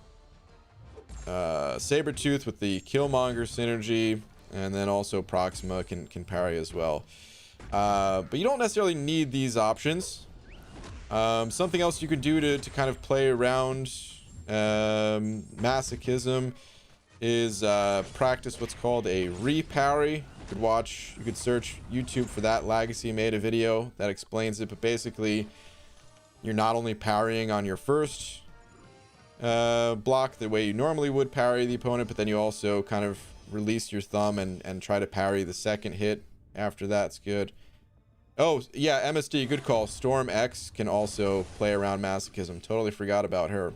Sabretooth with the Killmonger synergy, and then also Proxima can parry as well. But you don't necessarily need these options. Something else you could do to kind of play around masochism is practice what's called a reparry. You could search YouTube for that. Legacy made a video that explains it, but basically you're not only parrying on your first block the way you normally would parry the opponent, but then you also kind of release your thumb and try to parry the second hit after that's good. Oh yeah, MSD, good call. Storm X can also play around masochism. Totally forgot about her.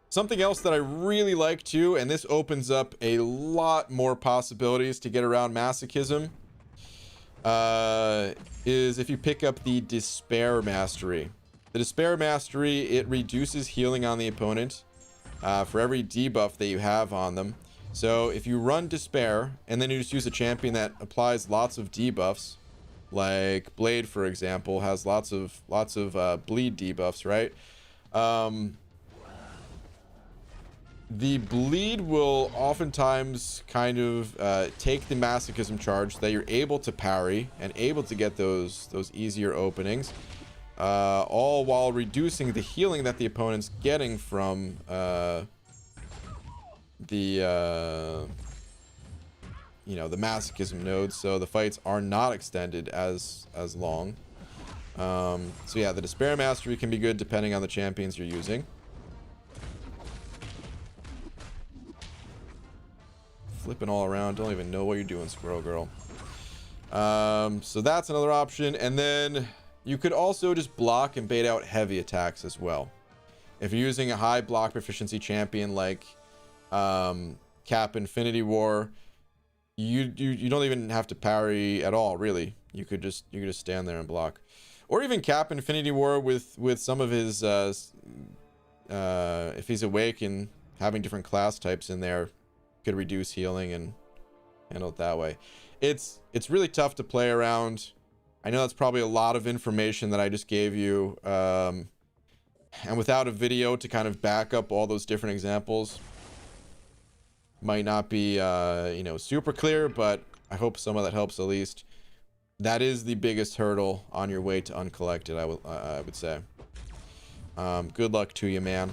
Something else that I really like too, and this opens up a lot more possibilities to get around masochism, is if you pick up the Despair Mastery. The Despair Mastery, it reduces healing on the opponent for every debuff that you have on them. So if you run Despair and then you just use a champion that applies lots of debuffs, like Blade, for example, has lots of bleed debuffs, right? The bleed will oftentimes kind of take the masochism charge that you're able to parry and able to get those easier openings, all while reducing the healing that the opponent's getting from the masochism node, so the fights are not extended as long. So yeah, the Despair Mastery can be good depending on the champions you're using. Flipping all around, don't even know what you're doing, Squirrel Girl. So that's another option, and then you could also just block and bait out heavy attacks as well. If you're using a high block proficiency champion like Cap Infinity War, you don't even have to parry at all, really. You could just stand there and block. Or even Cap Infinity War with some of his if he's awake and having different class types in there, could reduce healing and handle it that way. It's really tough to play around. I know that's probably a lot of information that I just gave you, and without a video to kind of back up all those different examples, might not be super clear, but I hope some of that helps at least. That is the biggest hurdle on your way to Uncollected, I would say. Good luck to you, man.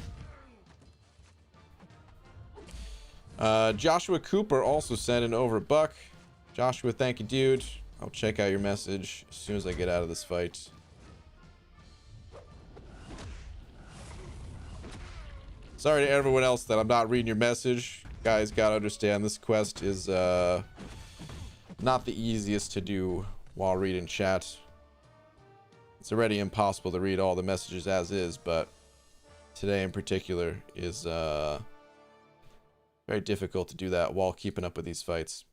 Joshua Cooper also sent in over $1. Joshua, thank you, dude. I'll check out your message as soon as I get out of this fight. Sorry to everyone else that I'm not reading your message. Guys, gotta understand, this quest is not the easiest to do while reading chat. It's already impossible to read all the messages as is, but today in particular is very difficult to do that while keeping up with these fights.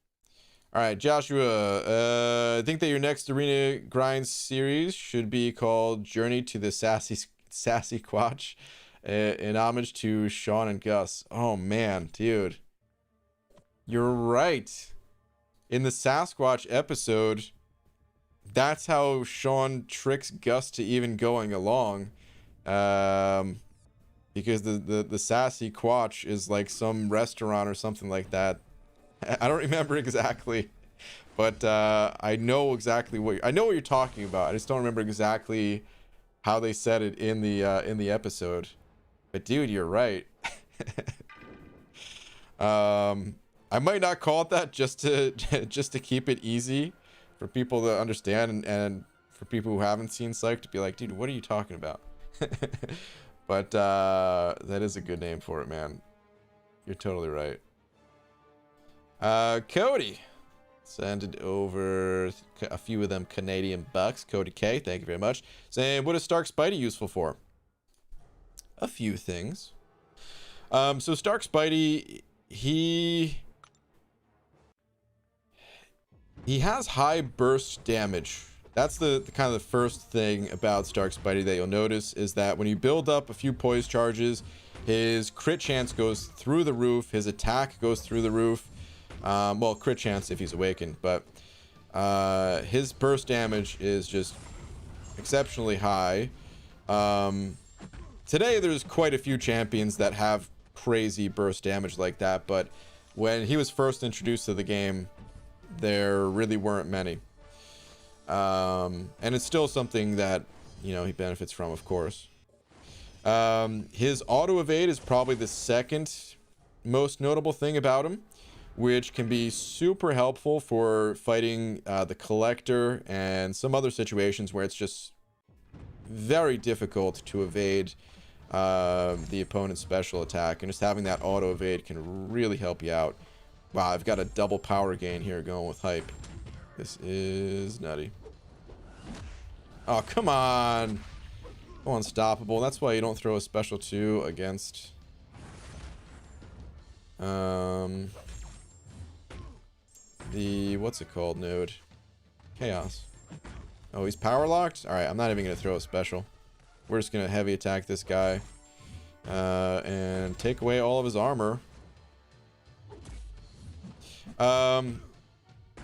All right, Joshua, I think that your next arena grind series should be called Journey to the Sassy Quatch, in homage to Sean and Gus. Oh man, dude, you're right. In the Sasquatch episode, that's how Sean tricks Gus to even going along, because the Sassy Quatch is like some restaurant or something like that. I don't remember exactly, but I know exactly I know what you're talking about. I just don't remember exactly how they said it in the episode. But dude, you're right. I might not call it that just to keep it easy for people to understand and for people who haven't seen Psych to be like, dude, what are you talking about? But that is a good name for it, man. You're totally right. Cody send it over a few of them Canadian bucks. Cody K, thank you very much. Saying, what is Stark Spidey useful for? A few things. So Stark Spidey, he has high burst damage. That's the kind of the first thing about Stark Spidey that you'll notice, is that when you build up a few poise charges, his crit chance goes through the roof, his attack goes through the roof. Well, crit chance if he's awakened, but his burst damage is just exceptionally high. Today there's quite a few champions that have crazy burst damage like that, but when he was first introduced to the game, there really weren't many. And it's still something that, you know, he benefits from, of course. His auto evade is probably the second most notable thing about him, which can be super helpful for fighting the Collector and some other situations where it's just very difficult to evade the opponent's special attack, and just having that auto evade can really help you out. Wow, I've got a double power gain here going with hype. This is nutty. Oh, come on. Oh, unstoppable. That's why you don't throw a special 2 against the, what's it called, node? Chaos. Oh, he's power locked? Alright, I'm not even going to throw a special. We're just going to heavy attack this guy and take away all of his armor.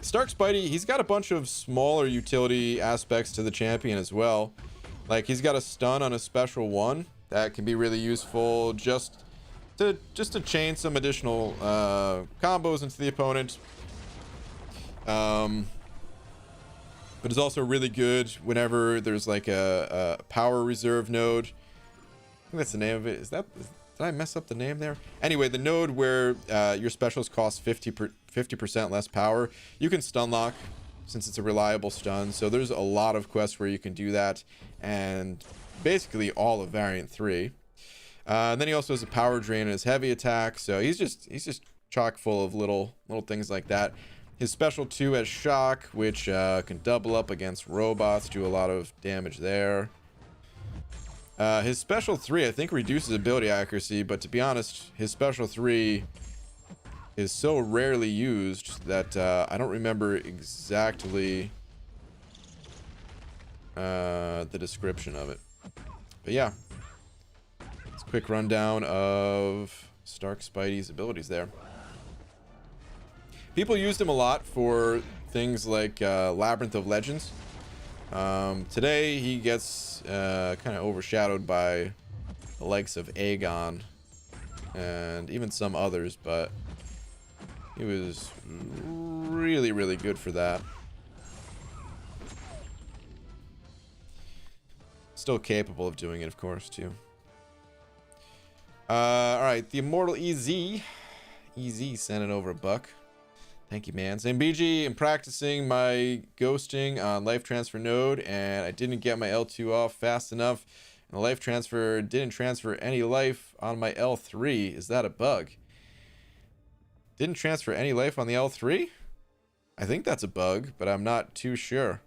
Stark Spidey, he's got a bunch of smaller utility aspects to the champion as well. Like, he's got a stun on a special 1 that can be really useful just to chain some additional combos into the opponent. But it's also really good whenever there's like a power reserve node. I think that's the name of it. Did I mess up the name there? Anyway, the node where your specials cost 50% less power, you can stun lock since it's a reliable stun. So there's a lot of quests where you can do that, and basically all of variant 3. And then he also has a power drain in his heavy attack, so he's just chock full of little things like that. His special 2 has shock, which can double up against robots, do a lot of damage there. His special 3, I think, reduces ability accuracy, but to be honest, his special 3 is so rarely used that I don't remember exactly the description of it. But yeah, it's a quick rundown of Stark Spidey's abilities there. People used him a lot for things like Labyrinth of Legends. Today he gets kind of overshadowed by the likes of Aegon and even some others, but he was really, really good for that. Still capable of doing it, of course, too. Alright, the Immortal EZ sent it over a buck. Thank you, man. Same BG, I'm practicing my ghosting on life transfer node, and I didn't get my L2 off fast enough, and the life transfer didn't transfer any life on my L3. Is that a bug? Didn't transfer any life on the L3? I think that's a bug, but I'm not too sure.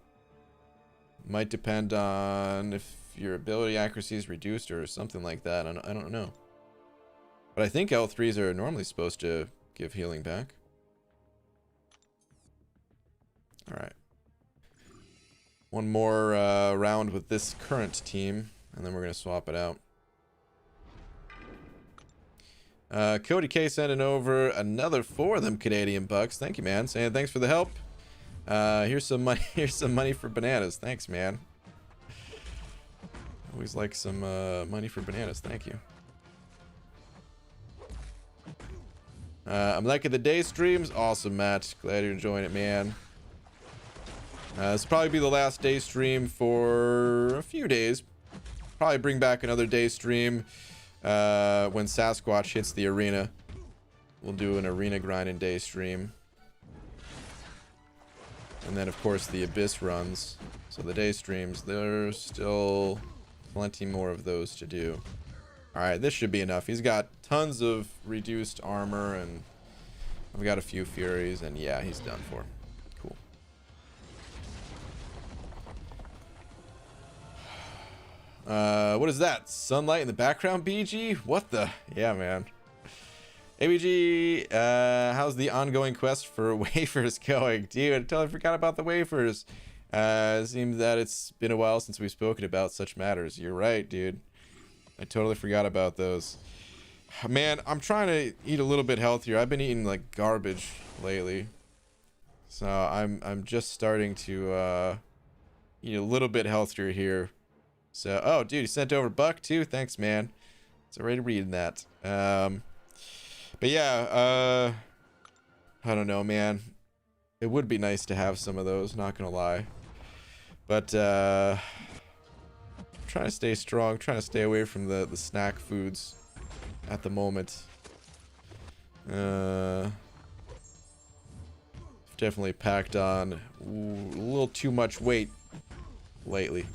Might depend on if your ability accuracy is reduced or something like that. I don't know. But I think L3s are normally supposed to give healing back. Alright. One more round with this current team, and then we're going to swap it out. Cody K sending over another 4 of them Canadian bucks. Thank you, man. Saying thanks for the help. Here's some money. Here's some money for bananas. Thanks, man. Always like some money for bananas. Thank you. I'm liking the day streams. Awesome, Matt. Glad you're enjoying it, man. This will probably be the last day stream for a few days. Probably bring back another day stream when Sasquatch hits the arena. We'll do an arena grinding day stream. And then, of course, the Abyss runs. So the day streams, there's still plenty more of those to do. Alright, this should be enough. He's got tons of reduced armor, and I've got a few Furies, and yeah, he's done for. Cool. What is that? Sunlight in the background, BG? What the? Yeah, man. ABG, how's the ongoing quest for wafers going? Dude, I totally forgot about the wafers. It seems that it's been a while since we've spoken about such matters. You're right, dude. I totally forgot about those. Man, I'm trying to eat a little bit healthier. I've been eating like garbage lately. So I'm just starting to eat a little bit healthier here. So, oh, dude, you sent over Buck too? Thanks, man. It's already reading that. But yeah, I don't know, man. It would be nice to have some of those, not gonna lie. But I'm trying to stay strong, trying to stay away from the snack foods at the moment. Definitely packed on a little too much weight lately.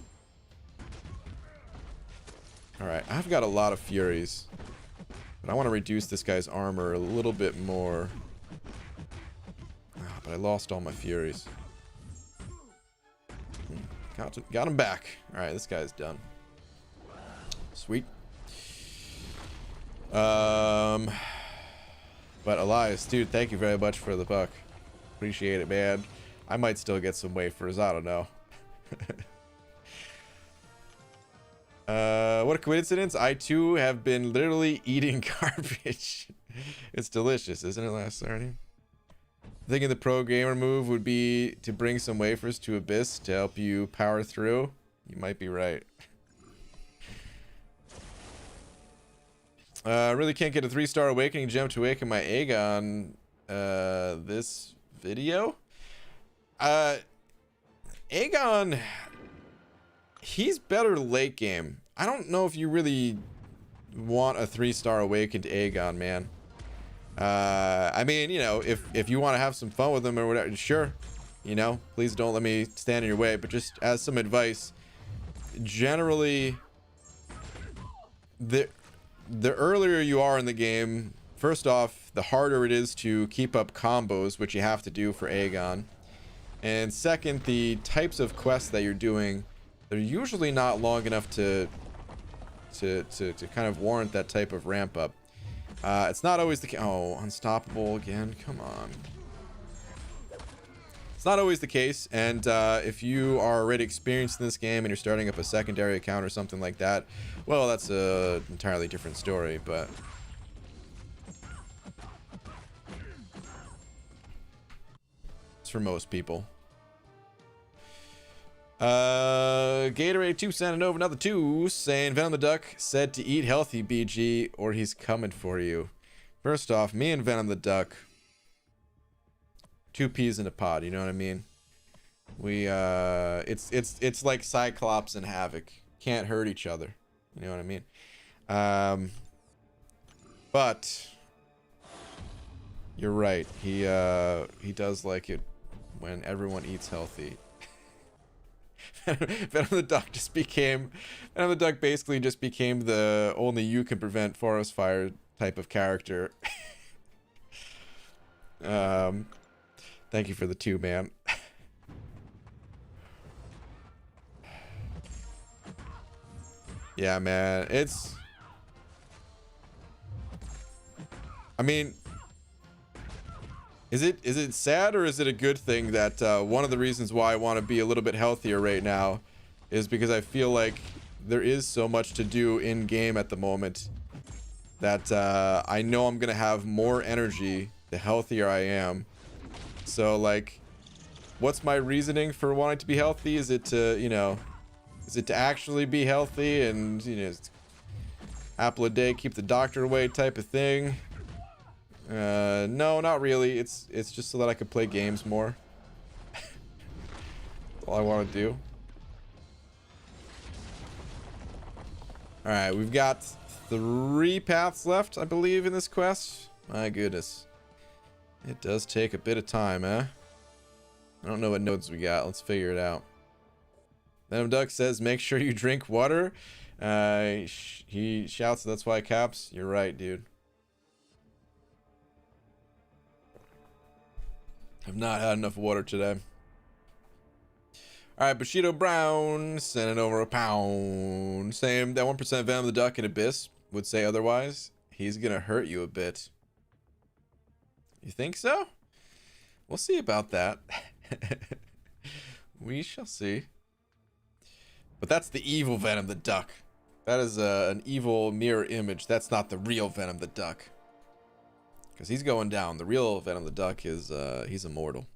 Alright, I've got a lot of Furies, but I want to reduce this guy's armor a little bit more. But I lost all my Furies. Got him back. Alright, this guy's done. Sweet. But Elias, dude, thank you very much for the buck. Appreciate it, man. I might still get some wafers. I don't know. What a coincidence. I too have been literally eating garbage. It's delicious, isn't it, last Saturday? Thinking the pro gamer move would be to bring some wafers to Abyss to help you power through. You might be right. Really can't get a 3-star awakening gem to awaken my Aegon this video. Aegon, he's better late game. I don't know if you really want a 3-star awakened Aegon, man. I mean, you know, if you want to have some fun with them or whatever, sure. You know, please don't let me stand in your way. But just as some advice, generally, the earlier you are in the game, first off, the harder it is to keep up combos, which you have to do for Aegon. And second, the types of quests that you're doing, they're usually not long enough to kind of warrant that type of ramp up. It's not always the case. Oh, unstoppable again. Come on. It's not always the case. And if you are already experienced in this game and you're starting up a secondary account or something like that, well, that's a entirely different story. But it's for most people. Gatorade 2 sending over another 2 saying Venom the Duck said to eat healthy, BG, or he's coming for you. First off, me and Venom the Duck, 2 peas in a pod, you know what I mean? We it's like Cyclops and Havoc, can't hurt each other, you know what I mean? But you're right, he does like it when everyone eats healthy. Venom the Duck basically just became the only you can prevent forest fire type of character. Thank you for the 2, man. Yeah, man, I mean, is it sad or is it a good thing that one of the reasons why I want to be a little bit healthier right now is because I feel like there is so much to do in game at the moment that I know I'm gonna have more energy the healthier I am. So like, what's my reasoning for wanting to be healthy? Is it to, you know, is it to actually be healthy and, you know, apple a day keep the doctor away type of thing? No, not really. It's just so that I could play games more. That's all I want to do. Alright, we've got 3 paths left, I believe, in this quest. My goodness. It does take a bit of time, eh? I don't know what nodes we got. Let's figure it out. Venom Duck says, make sure you drink water. He shouts, that's why Caps. You're right, dude. I've not had enough water today. All right, Bushido Brown sending over a pound. Saying that 1% Venom the Duck and Abyss would say otherwise. He's going to hurt you a bit. You think so? We'll see about that. We shall see. But that's the evil Venom the Duck. That is an evil mirror image. That's not the real Venom the Duck. Because he's going down. The real Venom the Duck is, he's immortal.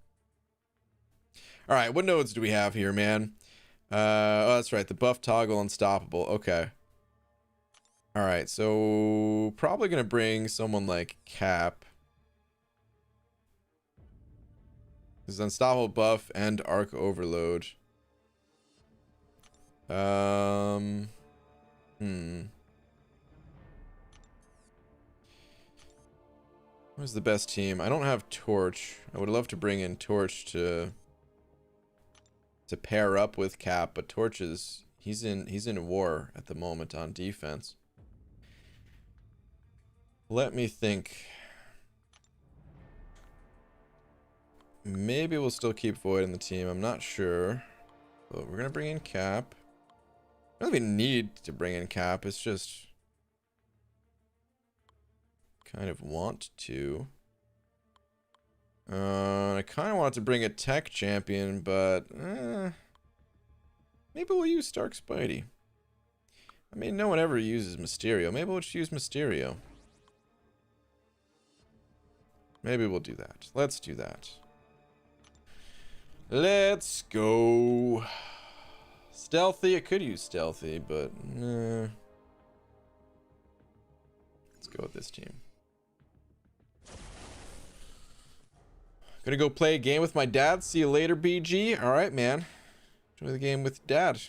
All right, what nodes do we have here, man? Oh, that's right. The buff toggle unstoppable. Okay. All right, so probably going to bring someone like Cap. This is unstoppable buff and arc overload. Who's the best team? I don't have Torch. I would love to bring in Torch to pair up with Cap, but Torch is he's in war at the moment on defense. Let me think. Maybe we'll still keep Void in the team. I'm not sure. But we're gonna bring in Cap. I don't really need to bring in Cap. It's just kind of want to. I kind of wanted to bring a tech champion, but maybe we'll use Stark Spidey. I mean, no one ever uses Mysterio. Maybe we'll just use Mysterio. Maybe we'll do that. Let's do that. Let's go. Stealthy. I could use Stealthy, but nah. Let's go with this team. Gonna go play a game with my dad. See you later, BG. All right, man. Enjoy the game with dad.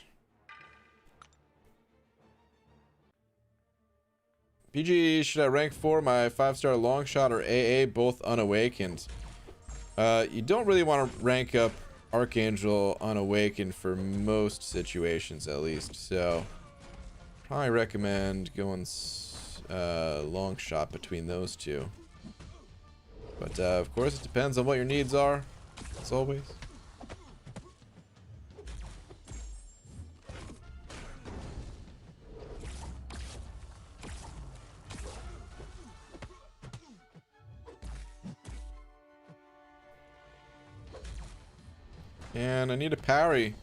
BG, should I rank 4 my 5-star long shot or AA, both unawakened? You don't really want to rank up Archangel unawakened for most situations, at least. So, probably recommend going long shot between those two. But, of course, it depends on what your needs are, as always. And I need a parry.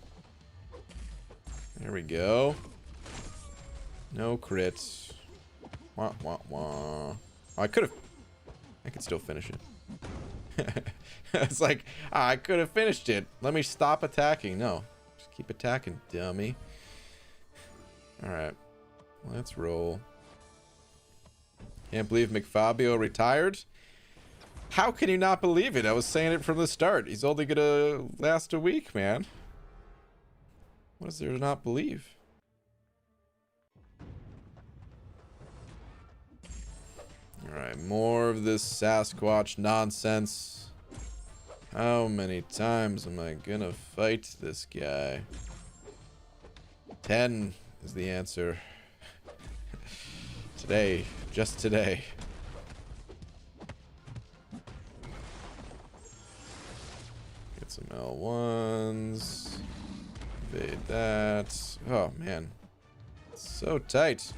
There we go. No crits. Wah, wah, wah. Oh, I could still finish it. It's like, I could have finished it. Let me stop attacking. No. Just keep attacking, dummy. Alright. Let's roll. Can't believe McFabio retired. How can you not believe it? I was saying it from the start. He's only gonna last a week, man. What is there to not believe? Alright, more of this Sasquatch nonsense. How many times am I gonna fight this guy? 10 is the answer. Today. Just today. Get some L1s. Evade that. Oh, man. It's so tight.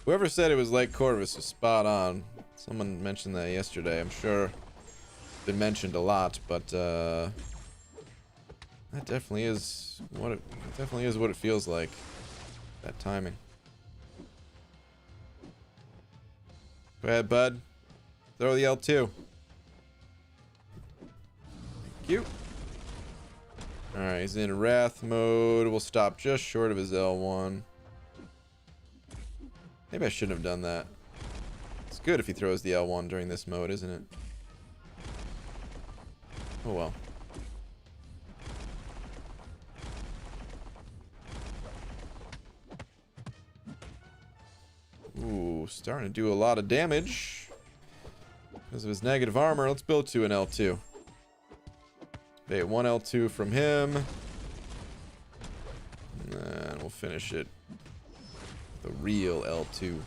Whoever said it was like Corvus was spot on. Someone mentioned that yesterday. I'm sure it's been mentioned a lot, but that definitely is what it feels like. That timing. Go ahead, bud. Throw the L2. Thank you. Alright, he's in Wrath mode. We'll stop just short of his L1. Maybe I shouldn't have done that. It's good if he throws the L1 during this mode, isn't it? Oh well. Ooh, starting to do a lot of damage. Because of his negative armor, let's build to an L2. Bait one L2 from him. finish it. The real L2.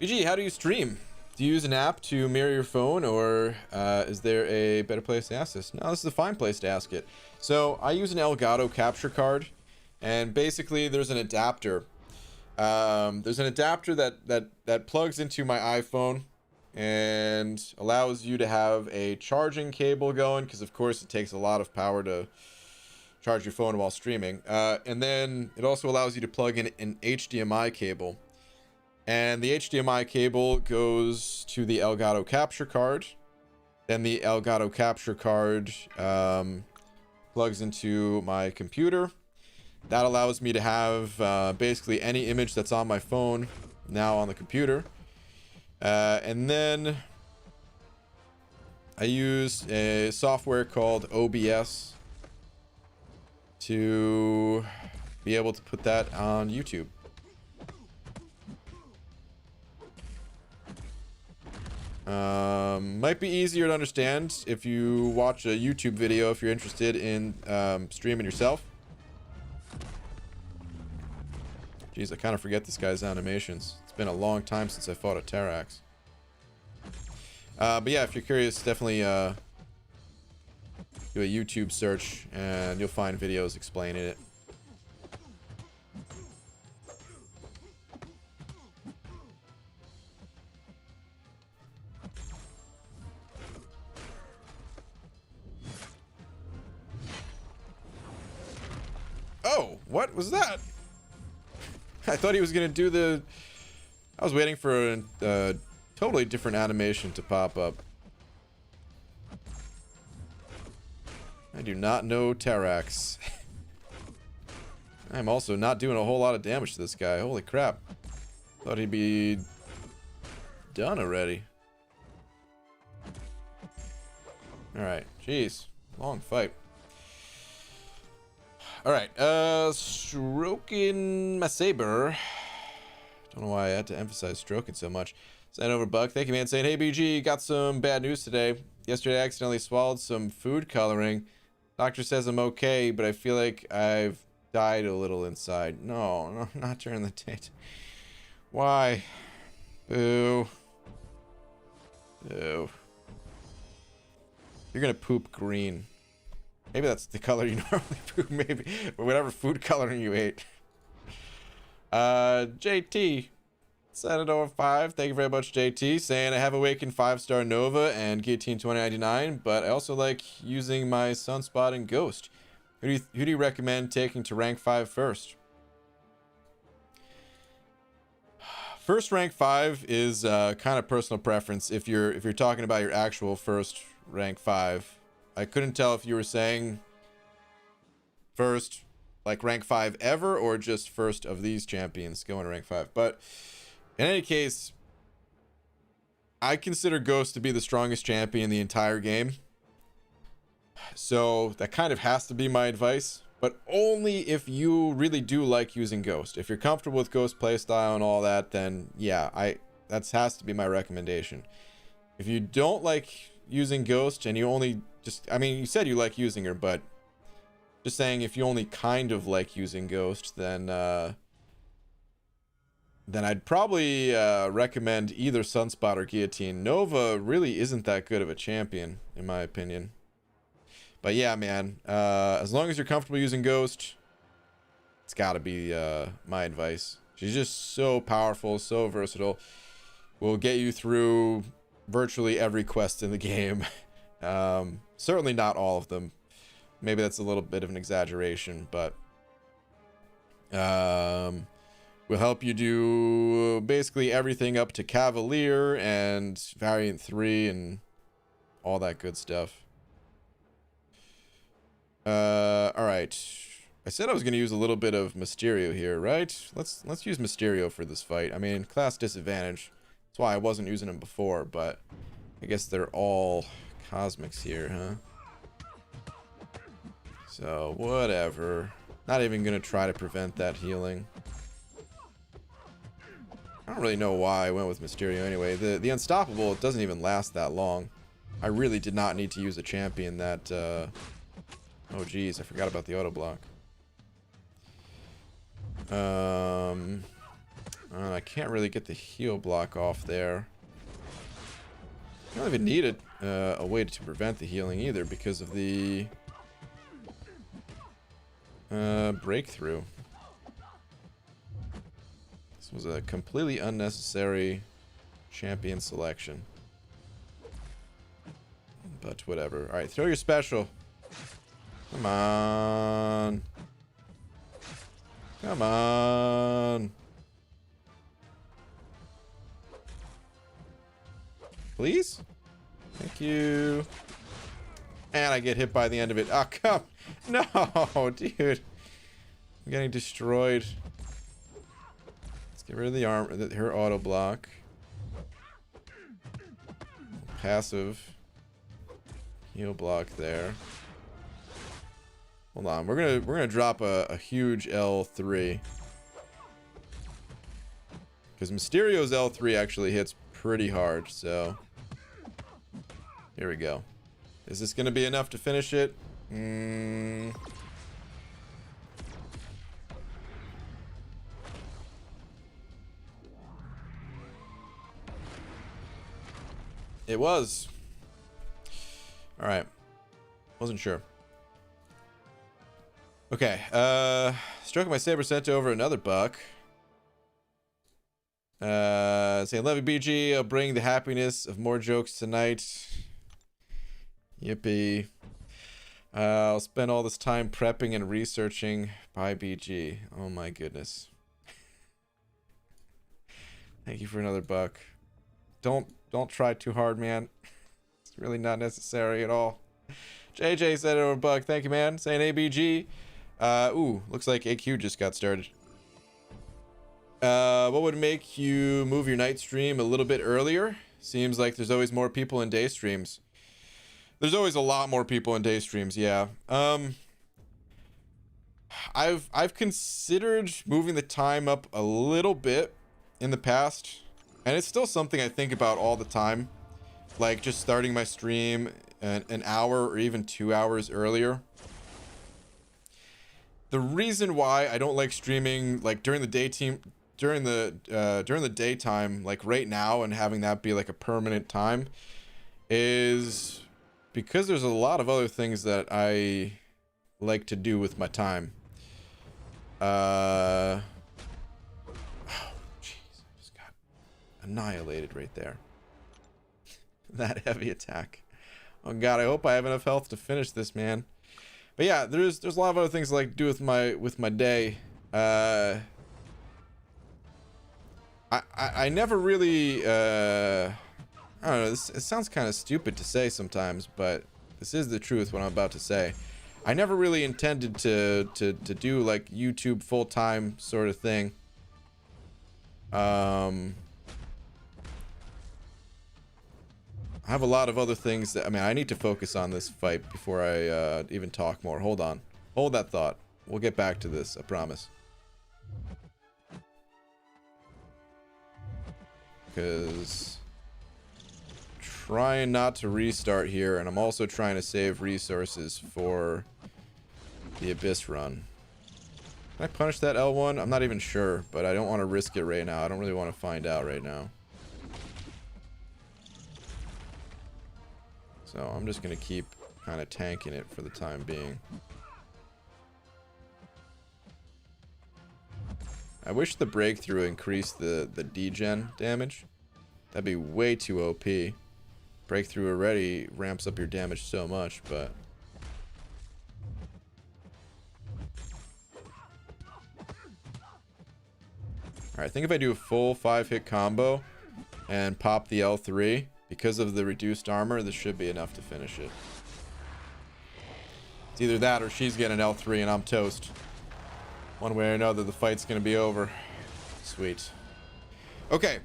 BG, how do you stream? Do you use an app to mirror your phone, or is there a better place to ask this? No, this is a fine place to ask it. So I use an Elgato capture card, and basically there's an adapter. There's an adapter that plugs into my iPhone and allows you to have a charging cable going, because of course it takes a lot of power to charge your phone while streaming. And then it also allows you to plug in an HDMI cable. And the HDMI cable goes to the Elgato capture card. Then the Elgato capture card plugs into my computer. That allows me to have basically any image that's on my phone now on the computer. And then I use a software called OBS to be able to put that on YouTube. Might be easier to understand if you watch a YouTube video if you're interested in streaming yourself. Jeez, I kind of forget this guy's animations. It's been a long time since I fought a Terax. But yeah, if you're curious, definitely do a YouTube search and you'll find videos explaining it. Oh, what was that? I thought he was gonna do the... I was waiting for a totally different animation to pop up. I do not know Terax. I'm also not doing a whole lot of damage to this guy. Holy crap. Thought he'd be done already. Alright, jeez. Long fight. Alright, stroking my saber. Don't know why I had to emphasize stroking so much. Send over Buck. Thank you, man. Saying, hey, BG, got some bad news today. Yesterday, I accidentally swallowed some food coloring. Doctor says I'm okay, but I feel like I've died a little inside. No, not during the date. Why? Boo. Boo. You're gonna poop green. Maybe that's the color you normally poop, maybe. Or whatever food coloring you ate. JT. Senate over 5. Thank you very much, JT. Saying I have awakened 5-star Nova and Guillotine 2099, but I also like using my Sunspot and Ghost. Who do you recommend taking to rank 5 first? First rank 5 is kind of personal preference if you're talking about your actual first rank 5. I couldn't tell if you were saying first, like rank 5 ever, or just first of these champions going to rank 5. But in any case, I consider Ghost to be the strongest champion in the entire game. So that kind of has to be my advice, but only if you really do like using Ghost. If you're comfortable with Ghost playstyle and all that, then yeah, that has to be my recommendation. If you don't like using Ghost and you only I mean, you said you like using her, but just saying if you only kind of like using Ghost, then I'd probably recommend either Sunspot or Guillotine. Nova really isn't that good of a champion, in my opinion. But yeah, man, as long as you're comfortable using Ghost, it's gotta be my advice. She's just so powerful, so versatile. Will get you through virtually every quest in the game. Certainly not all of them. Maybe that's a little bit of an exaggeration, but will help you do basically everything up to Cavalier and Variant 3 and all that good stuff. Alright. I said I was going to use a little bit of Mysterio here, right? Let's use Mysterio for this fight. I mean, class disadvantage. That's why I wasn't using him before, but I guess they're all cosmics here, huh? So, whatever. Not even going to try to prevent that healing. I don't really know why I went with Mysterio anyway. The Unstoppable, it doesn't even last that long. I really did not need to use a champion that... Oh, geez, I forgot about the auto block. I can't really get the heal block off there. I don't even need a way to prevent the healing either because of the breakthrough. This was a completely unnecessary champion selection. But whatever. Alright, throw your special. Come on. Come on. Please? Thank you. And I get hit by the end of it. Oh, come. No, dude. I'm getting destroyed. Let's get rid of the arm, her auto block. Passive. Heal block there. Hold on. We're gonna drop a huge L3. Because Mysterio's L3 actually hits pretty hard, so here we go. Is this gonna be enough to finish it? It was. Alright. Wasn't sure. Okay, stroking my saber sent over another buck. Saying, love you, BG. I'll bring the happiness of more jokes tonight. Yippee. I'll spend all this time prepping and researching. Bye, BG. Oh my goodness. Thank you for another buck. Don't try too hard, man. It's really not necessary at all. JJ said over a buck. Thank you, man. Saying ABG. Ooh, looks like AQ just got started. What would make you move your night stream a little bit earlier? Seems like there's always more people in day streams. There's always a lot more people in day streams, yeah. I've considered moving the time up a little bit in the past, and it's still something I think about all the time. Like just starting my stream an hour or even 2 hours earlier. The reason why I don't like streaming like during the daytime, like right now, and having that be like a permanent time is because there's a lot of other things that I like to do with my time. Oh, jeez, I just got annihilated right there. That heavy attack. Oh god, I hope I have enough health to finish this, man. But yeah, there's a lot of other things I like to do with my day. I never really I don't know, it sounds kind of stupid to say sometimes, but this is the truth what I'm about to say. I never really intended to do like YouTube full-time sort of thing. I have a lot of other things that, I mean, I need to focus on this fight before I even talk more. Hold on. Hold that thought. We'll get back to this, I promise. Because trying not to restart here, and I'm also trying to save resources for the Abyss run. Can I punish that L1? I'm not even sure, but I don't want to risk it right now. I don't really want to find out right now. So I'm just going to keep kind of tanking it for the time being. I wish the breakthrough increased the degen damage. That'd be way too OP. Breakthrough already ramps up your damage so much, but... Alright, I think if I do a full 5-hit combo and pop the L3, because of the reduced armor, this should be enough to finish it. It's either that or she's getting an L3 and I'm toast. One way or another, the fight's gonna be over. Sweet. Okay,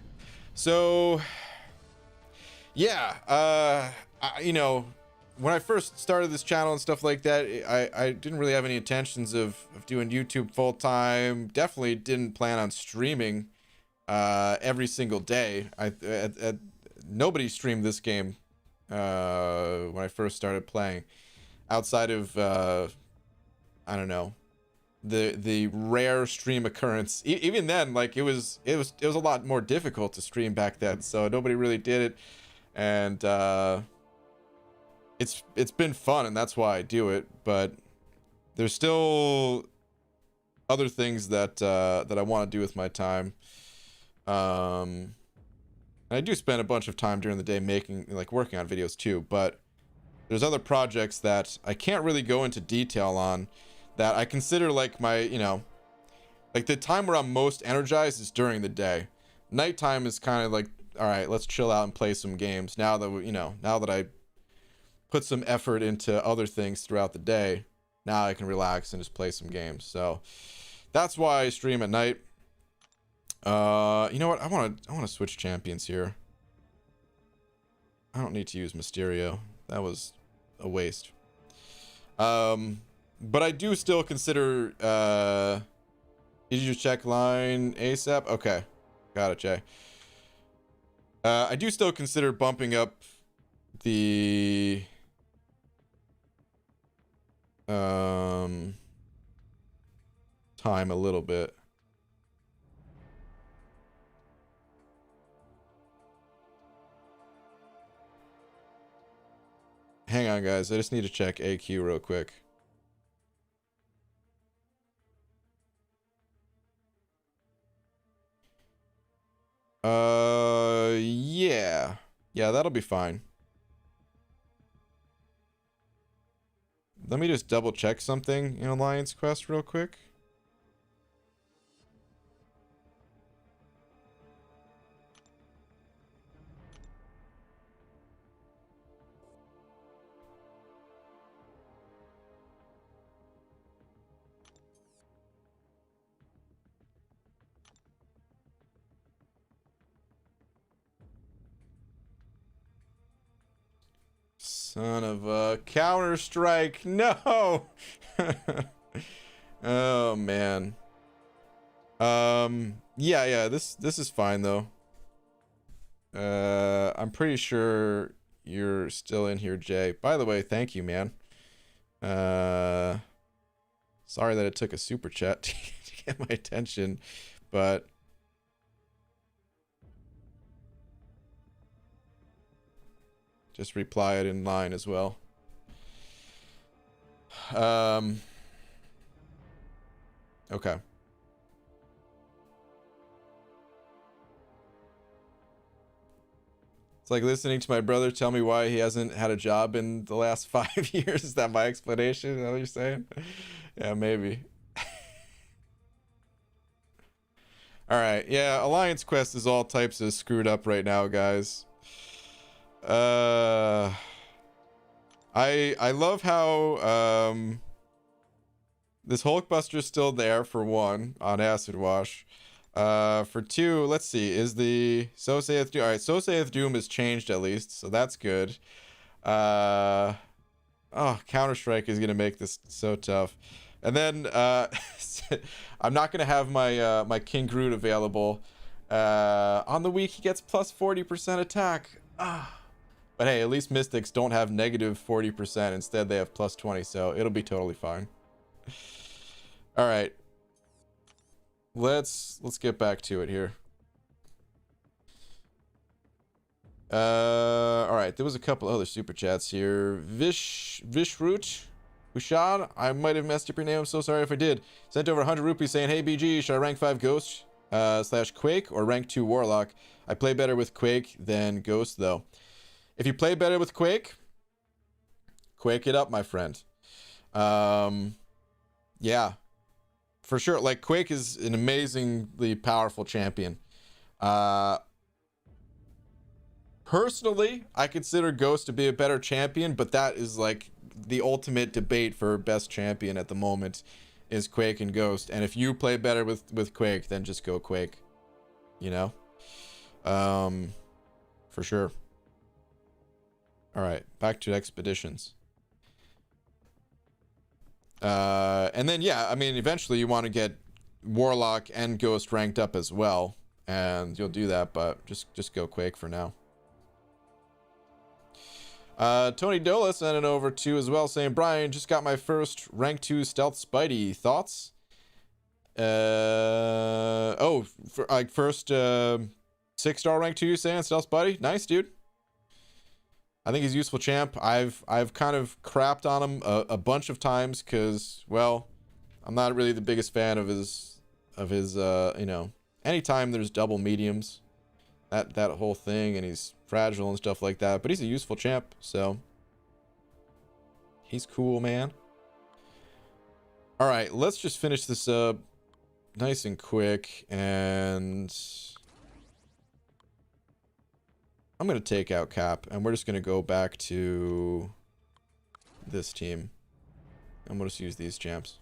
so yeah, you know, when I first started this channel and stuff like that, I didn't really have any intentions of doing YouTube full time. Definitely didn't plan on streaming every single day. Nobody streamed this game when I first started playing, outside of I don't know, the rare stream occurrence. Even then, like it was a lot more difficult to stream back then, so nobody really did it. And it's been fun, and that's why I do it. But there's still other things that I want to do with my time. And I do spend a bunch of time during the day working on videos too, but there's other projects that I can't really go into detail on that I consider like my, like the time where I'm most energized is during the day. Nighttime is kind of like, all right, let's chill out and play some games. Now that now that I put some effort into other things throughout the day, now I can relax and just play some games. So that's why I stream at night. You know what? I want to switch champions here. I don't need to use Mysterio. That was a waste. But I do still consider, did you check line ASAP? Okay. Got it, Jay. I do still consider bumping up the time a little bit. Hang on, guys. I just need to check AQ real quick. Yeah. Yeah, that'll be fine. Let me just double check something in Alliance Quest real quick. Son of a Counter-Strike. No. Oh man. Yeah, this is fine though. I'm pretty sure you're still in here, Jay. By the way, thank you, man. Sorry that it took a super chat to get my attention, but just reply it in line as well. Okay. It's like listening to my brother tell me why he hasn't had a job in the last 5 years. Is that my explanation? Is that what you're saying? Yeah, maybe. All right. Yeah, Alliance Quest is all types of screwed up right now, guys. I love how this Hulkbuster's still there for one on Acid Wash. For two, let's see, is the So Saith Doom. All right, So Saith Doom has changed at least, so that's good. Oh, Counter-Strike is gonna make this so tough. And then I'm not gonna have my my King Groot available. On the week he gets plus 40% attack. But hey, at least Mystics don't have negative 40%. Instead, they have plus 20, so it'll be totally fine. All right. Let's get back to it here. All right. There was a couple other super chats here. Vishrut, Ushan, I might have messed up your name. I'm so sorry if I did. Sent over 100 rupees saying, "Hey BG, should I rank 5 Ghost / Quake or rank 2 Warlock? I play better with Quake than Ghost though." If you play better with Quake, Quake it up, my friend. Yeah, for sure. Like, Quake is an amazingly powerful champion. Personally, I consider Ghost to be a better champion, but that is like the ultimate debate for best champion at the moment is Quake and Ghost. And if you play better with Quake, then just go Quake. You know? For sure. All right, back to expeditions. And then, yeah, I mean, eventually you want to get Warlock and Ghost ranked up as well, and you'll do that, but just go Quake for now. Tony Dola sent it over too as well, saying, "Brian, just got my first rank 2 stealth Spidey. Thoughts? Oh, for like first 6-star rank 2, you saying Stealth Spidey? Nice, dude. I think he's a useful champ. I've kind of crapped on him a bunch of times because, well, I'm not really the biggest fan of his you know, anytime there's double mediums, that whole thing, and he's fragile and stuff like that, but he's a useful champ, so he's cool, man. All right, let's just finish this up nice and quick, and I'm gonna take out Cap, and we're just gonna go back to this team, and we'll just use these champs.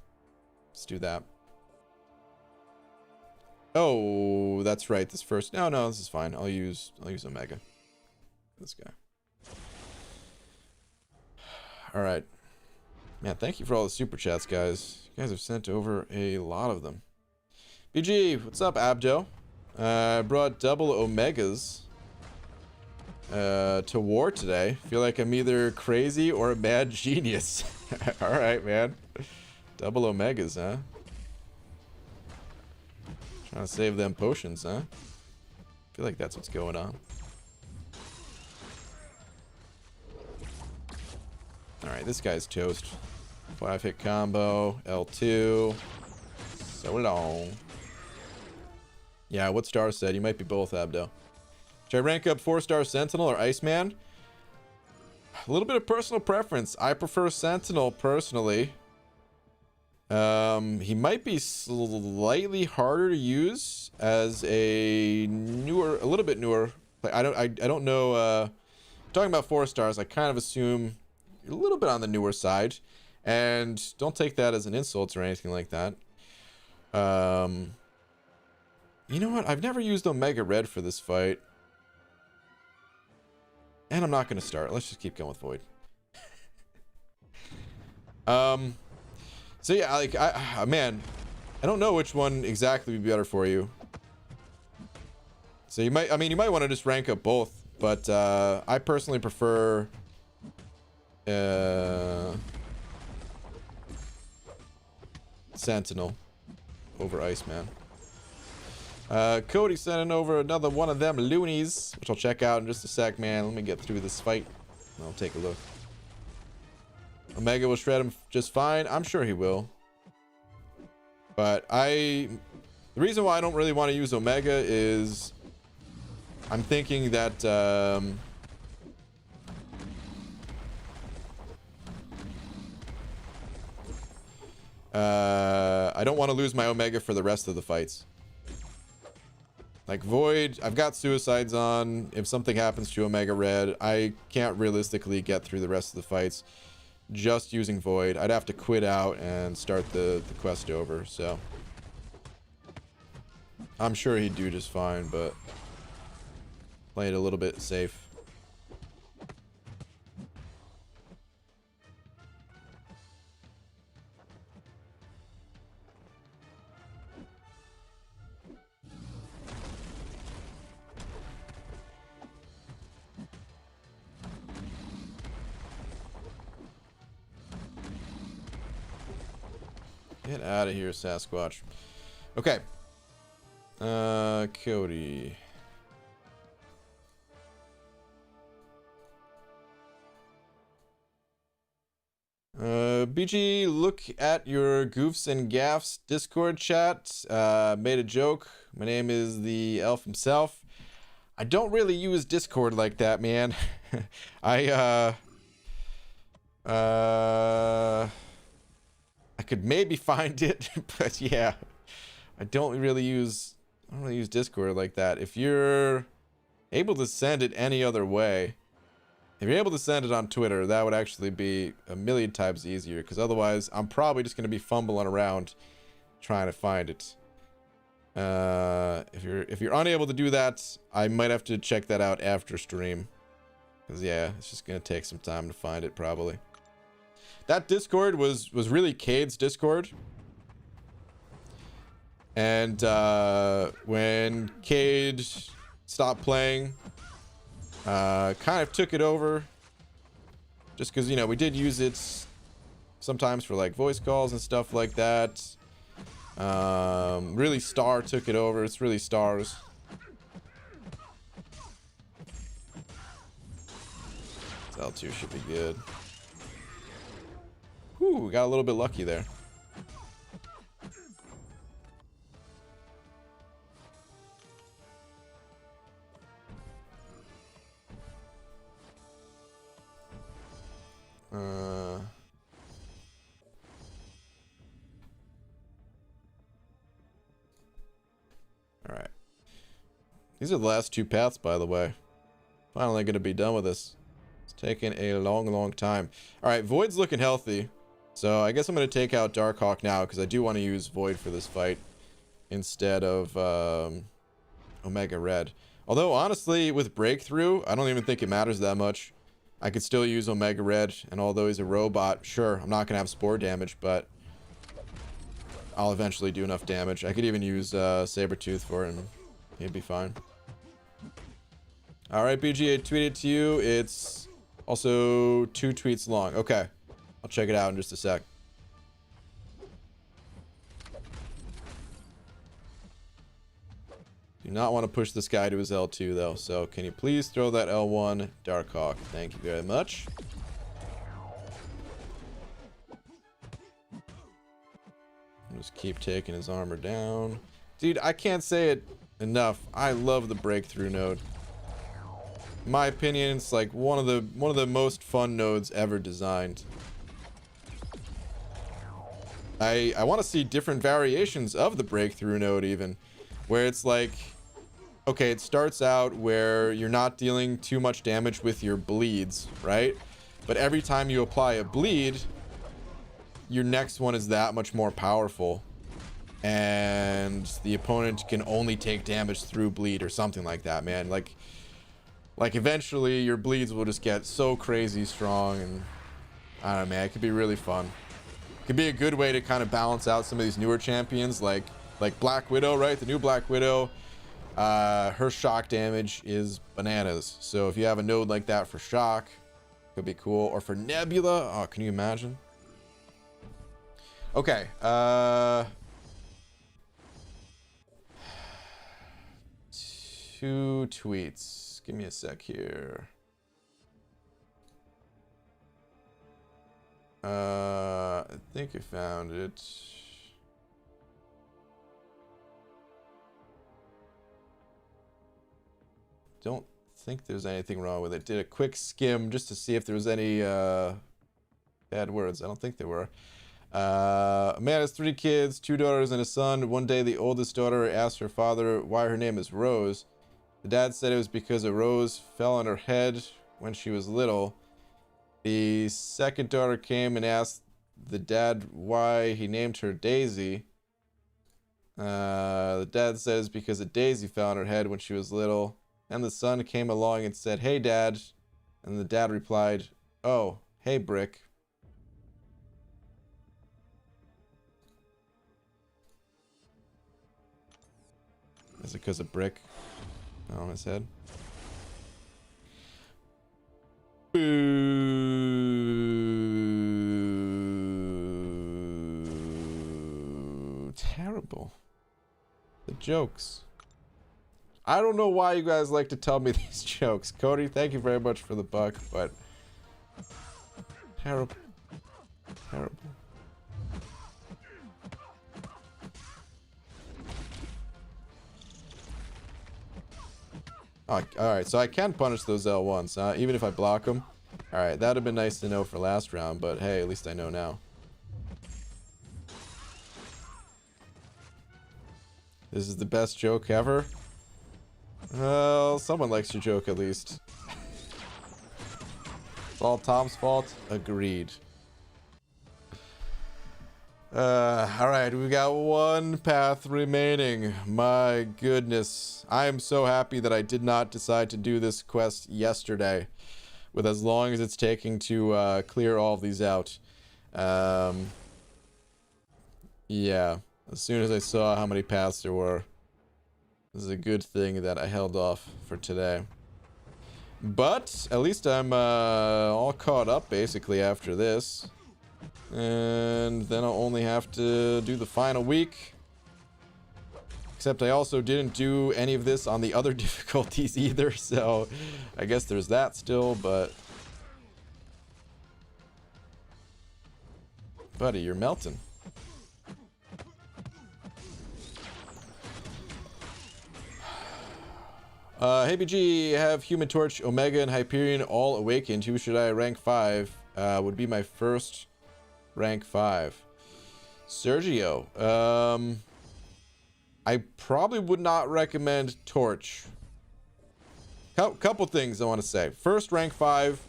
Let's do that. Oh, that's right. This first. No, this is fine. I'll use Omega. This guy. All right. Man, thank you for all the super chats, guys. You guys have sent over a lot of them. BG, what's up, Abdo? I brought double Omegas to war today. Feel like I'm either crazy or a mad genius. All right, man. Double Omegas, huh? Trying to save them potions, huh? Feel like that's what's going on. Alright, this guy's toast. 5-hit combo, L2. So long. Yeah, what Star said. You might be both, Abdo. Should I rank up 4-star Sentinel or Iceman? A little bit of personal preference. I prefer Sentinel, personally. He might be slightly harder to use as a little bit newer. I don't know. Talking about 4 stars, I kind of assume you're a little bit on the newer side, and don't take that as an insult or anything like that. You know what? I've never used Omega Red for this fight, and I'm not going to start. Let's just keep going with Void. So yeah, like man, I don't know which one exactly would be better for you. So you might want to just rank up both, but I personally prefer Sentinel over Iceman. Cody sending over another one of them loonies, which I'll check out in just a sec, man. Let me get through this fight, and I'll take a look. Omega will shred him just fine. I'm sure he will. But the reason why I don't really want to use Omega is I'm thinking that I don't want to lose my Omega for the rest of the fights. Like Void, I've got Suicides on. If something happens to Omega Red, I can't realistically get through the rest of the fights just using Void. I'd have to quit out and start the quest over, so I'm sure he'd do just fine, but play it a little bit safe. Get out of here, Sasquatch. Okay. Cody. BG, look at your Goofs and Gaffs Discord chat. Made a joke. My name is the elf himself. I don't really use Discord like that, man. I could maybe find it, but yeah, I don't really use Discord like that. If you're able to send it any other way, if you're able to send it on Twitter, that would actually be a million times easier, because otherwise I'm probably just going to be fumbling around trying to find it. If you're unable to do that, I might have to check that out after stream, because yeah, it's just going to take some time to find it probably. That Discord was really Cade's Discord. And when Cade stopped playing, kind of took it over. Just because, you know, we did use it sometimes for like voice calls and stuff like that. Really, Star took it over. It's really Stars. L2 should be good. Whew, we got a little bit lucky there. Alright. These are the last two paths, by the way. Finally gonna be done with this. It's taken a long time. Alright, Void's looking healthy. So I guess I'm gonna take out Darkhawk now, because I do want to use Void for this fight instead of Omega Red. Although, honestly, with Breakthrough, I don't even think it matters that much. I could still use Omega Red, and although he's a robot, sure, I'm not going to have Spore damage, but I'll eventually do enough damage. I could even use Sabretooth for it, and he'd be fine. Alright, BG, I tweeted to you. It's also 2 tweets long. Okay, I'll check it out in just a sec. Do not want to push this guy to his L2 though, so can you please throw that L1 Darkhawk? Thank you very much. Just keep taking his armor down. Dude, I can't say it enough. I love the Breakthrough node. In my opinion, it's like one of the most fun nodes ever designed. I want to see different variations of the Breakthrough node even, where it's like, okay, it starts out where you're not dealing too much damage with your bleeds, right? But every time you apply a bleed, your next one is that much more powerful. And the opponent can only take damage through bleed or something like that, man. Like eventually your bleeds will just get so crazy strong, and I don't know, man, it could be really fun. It could be a good way to kind of balance out some of these newer champions, like Black Widow, right? The new Black Widow, her shock damage is bananas. So if you have a node like that for shock, could be cool. Or for Nebula, oh, can you imagine? Okay, 2 tweets. Give me a sec here. I think I found it. Don't think there's anything wrong with it. Did a quick skim just to see if there was any bad words. I don't think there were. A man has 3 kids, 2 daughters and a son. One day the oldest daughter asked her father why her name is Rose. The dad said it was because a rose fell on her head when she was little. The second daughter came and asked the dad why he named her Daisy. The dad says because a daisy fell on her head when she was little. And the son came along and said, "Hey, Dad." And the dad replied, "Oh, hey, Brick." Is it because of Brick on his head? Boo. Terrible. The jokes. I don't know why you guys like to tell me these jokes. Cody, thank you very much for the buck, but terrible. Terrible. Oh, alright, so I can punish those L1s, even if I block them. Alright, that would have been nice to know for last round, but hey, at least I know now. This is the best joke ever. Well, someone likes your joke at least. It's all Tom's fault. Agreed. Alright, we got 1 path remaining. My goodness. I am so happy that I did not decide to do this quest yesterday, with as long as it's taking to clear all of these out. Yeah, as soon as I saw how many paths there were, this is a good thing that I held off for today. But at least I'm all caught up basically after this. And then I'll only have to do the final week Except I also didn't do any of this on the other difficulties either, so I guess there's that still, but... Buddy, you're melting. Hey BG, have Human Torch, Omega, and Hyperion all awakened. Who should I rank 5? Would be my first rank 5. Sergio. I probably would not recommend Torch. Couple things I want to say. First, rank 5.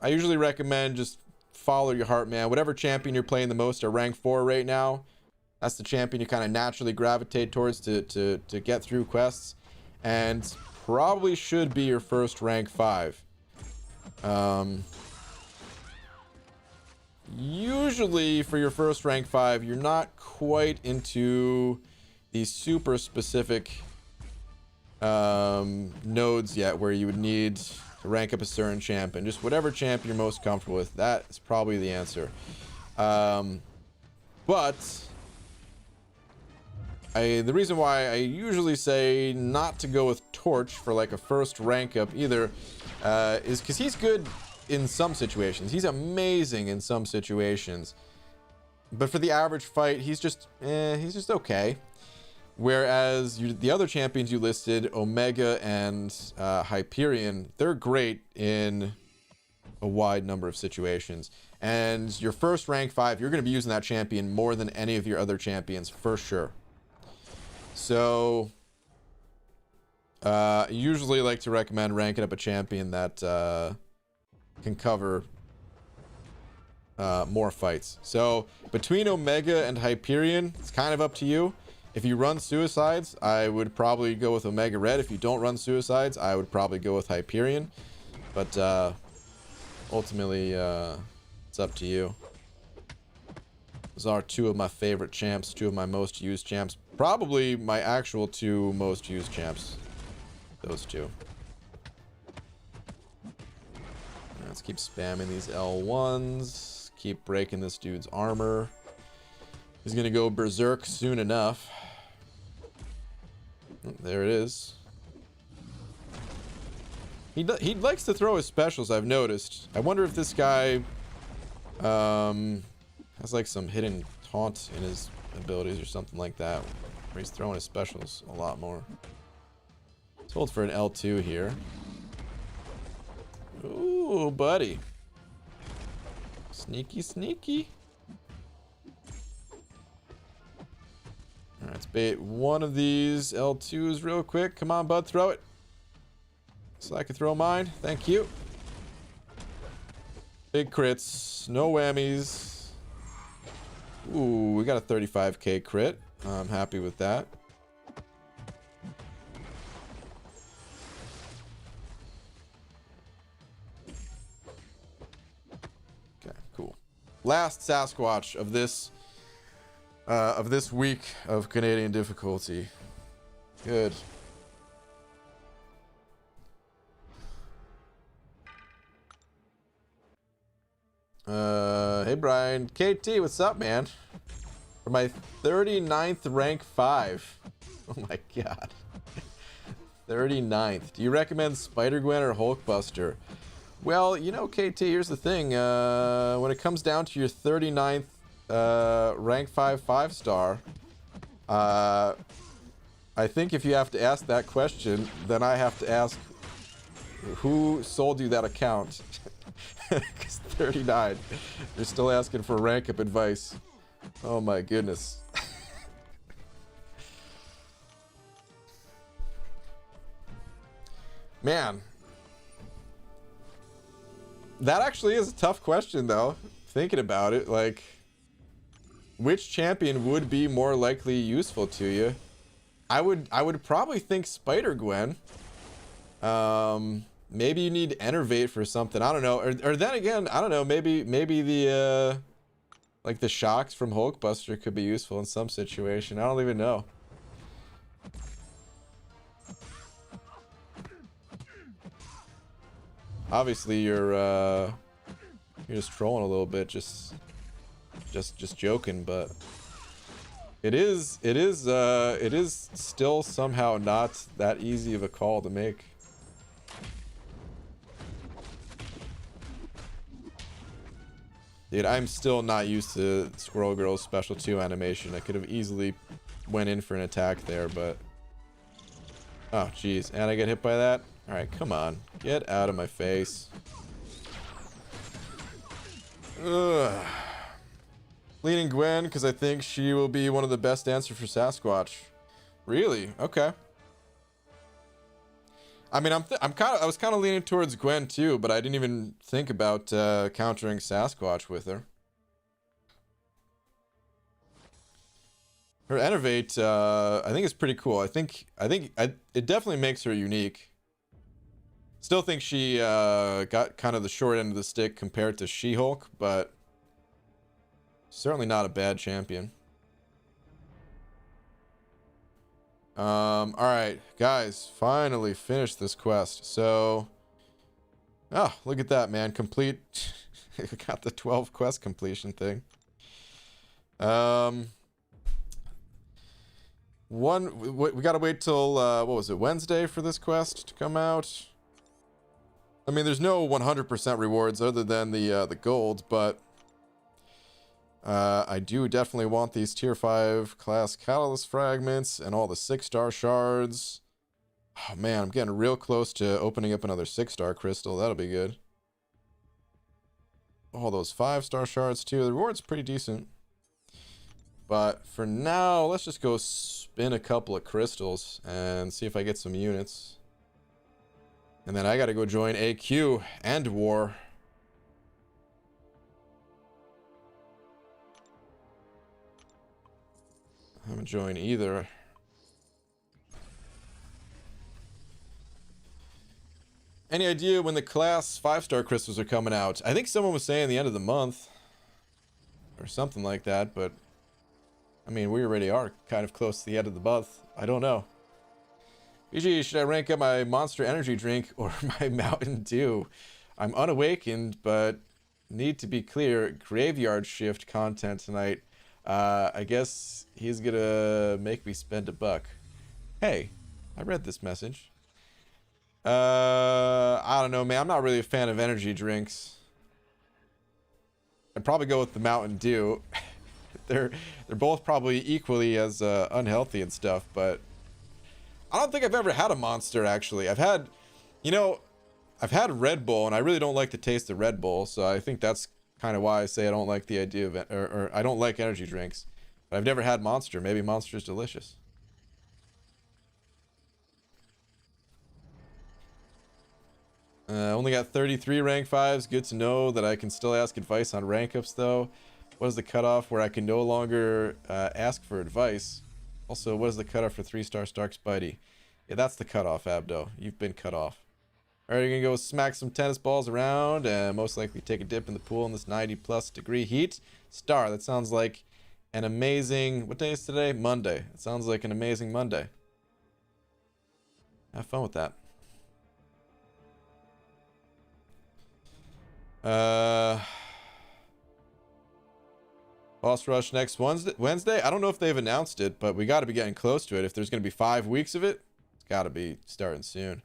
I usually recommend just follow your heart, man. Whatever champion you're playing the most at rank 4 right now, that's the champion you kind of naturally gravitate towards to get through quests. And probably should be your first rank 5. Usually for your first rank 5, you're not quite into these super specific nodes yet where you would need to rank up a certain champion. Just whatever champion you're most comfortable with, that is probably the answer. But the reason why I usually say not to go with Torch for like a first rank up either is because he's good in some situations. He's amazing in some situations. But for the average fight, he's just okay. Whereas the other champions you listed, Omega and Hyperion, they're great in a wide number of situations. And your first rank 5, you're going to be using that champion more than any of your other champions for sure. So usually like to recommend ranking up a champion that can cover more fights. So between Omega and Hyperion, it's kind of up to you. If you run Suicides, I would probably go with Omega Red. If you don't run Suicides, I would probably go with Hyperion. But ultimately, it's up to you. Those are 2 of my favorite champs, 2 of my most used champs. Probably my actual 2 most used champs. Those 2. Let's keep spamming these L1s. Keep breaking this dude's armor. He's gonna go berserk soon enough. There it is. He likes to throw his specials, I've noticed. I wonder if this guy has like some hidden taunt in his abilities or something like that, where he's throwing his specials a lot more. Let's hold for an L2 here. Ooh, buddy. Sneaky, sneaky. Alright, let's bait one of these L2s real quick. Come on, bud, throw it. So I can throw mine. Thank you. Big crits. No whammies. Ooh, we got a 35k crit. I'm happy with that. Okay, cool. Last Sasquatch of this week of Canadian difficulty. Good. Hey Brian, KT, what's up, man? For my 39th rank 5. Oh my god. 39th. Do you recommend Spider-Gwen or Hulkbuster? Well, you know, KT, here's the thing. When it comes down to your 39th rank 5 5-star, I think if you have to ask that question, then I have to ask who sold you that account. Because 39, you're still asking for rank up advice. Oh my goodness. Man, that actually is a tough question though, thinking about it. Like, which champion would be more likely useful to you? I would probably think Spider-Gwen. Maybe you need Enervate for something. I don't know. Or then again, I don't know. Maybe the like the shocks from Hulkbuster could be useful in some situation. I don't even know. Obviously, you're just trolling a little bit, just joking, but It is still somehow not that easy of a call to make. Dude, I'm still not used to Squirrel Girl's special 2 animation. I could have easily went in for an attack there, but... Oh, jeez. And I get hit by that? Alright, come on. Get out of my face. Ugh. Leaning Gwen, because I think she will be one of the best answers for Sasquatch. Really? Okay. I mean, I was kind of leaning towards Gwen too, but I didn't even think about countering Sasquatch with her. Her Enervate, I think is pretty cool. I think it definitely makes her unique. Still think she got kind of the short end of the stick compared to She-Hulk, but certainly not a bad champion. All right, guys, finally finished this quest. So, oh, look at that, man. Complete. Got the 12 quest completion thing. We gotta wait till, what was it, Wednesday for this quest to come out? I mean, there's no 100% rewards other than the gold, but I do definitely want these tier 5 class catalyst fragments and all the 6-star shards. Oh man, I'm getting real close to opening up another 6-star crystal. That'll be good. All those 5-star shards too. The reward's pretty decent. But for now, let's just go spin a couple of crystals and see if I get some units. And then I gotta go join AQ and War. I haven't joined either. Any idea when the class 5-star crystals are coming out? I think someone was saying the end of the month. Or something like that, but... I mean, we already are kind of close to the end of the month. I don't know. BG, should I rank up my Monster Energy drink or my Mountain Dew? I'm unawakened, but need to be clear. Graveyard shift content tonight. I guess he's gonna make me spend $1. Hey, I read this message. I don't know, man. I'm not really a fan of energy drinks. I'd probably go with the Mountain Dew. They're both probably equally as unhealthy and stuff, but I don't think I've ever had a Monster, actually. I've had Red Bull, and I really don't like the taste of Red Bull, so I think that's kind of why I say I don't like the idea of, or I don't like energy drinks. But I've never had Monster. Maybe Monster is delicious. Only got 33 rank 5s. Good to know that I can still ask advice on rank ups, though. What is the cutoff where I can no longer ask for advice? Also, what is the cutoff for 3-star Stark Spidey? Yeah, that's the cutoff, Abdo. You've been cut off. Alright, you're gonna go smack some tennis balls around and most likely take a dip in the pool in this 90+ degree heat. Star, that sounds like an amazing... What day is today? Monday. It sounds like an amazing Monday. Have fun with that. Boss Rush next Wednesday? I don't know if they've announced it, but we got to be getting close to it. If there's going to be 5 weeks of it, it's got to be starting soon.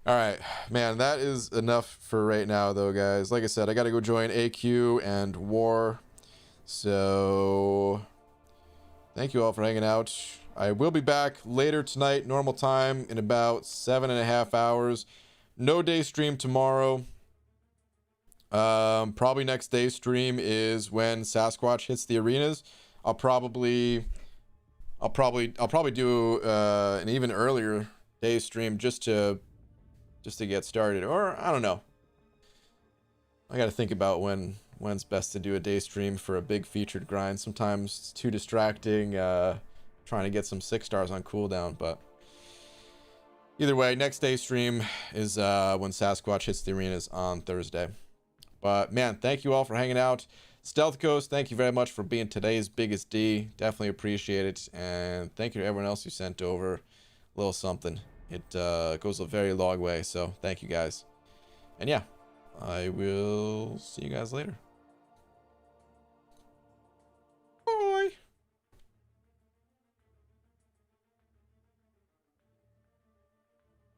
Alright, man, that is enough for right now, though, guys. Like I said, I got to go join AQ and War. So, thank you all for hanging out. I will be back later tonight, normal time, in about 7.5 hours. No day stream tomorrow. Probably next day stream is when Sasquatch hits the arenas. I'll probably do an even earlier day stream just to get started, or I don't know. I got to think about when's best to do a day stream for a big featured grind. Sometimes it's too distracting trying to get some 6 stars on cooldown, but either way, next day stream is when Sasquatch hits the arenas on Thursday. But man, thank you all for hanging out. Stealth Ghost, thank you very much for being today's biggest D. Definitely appreciate it. And thank you to everyone else who sent over a little something. It goes a very long way, so thank you guys. And yeah, I will see you guys later.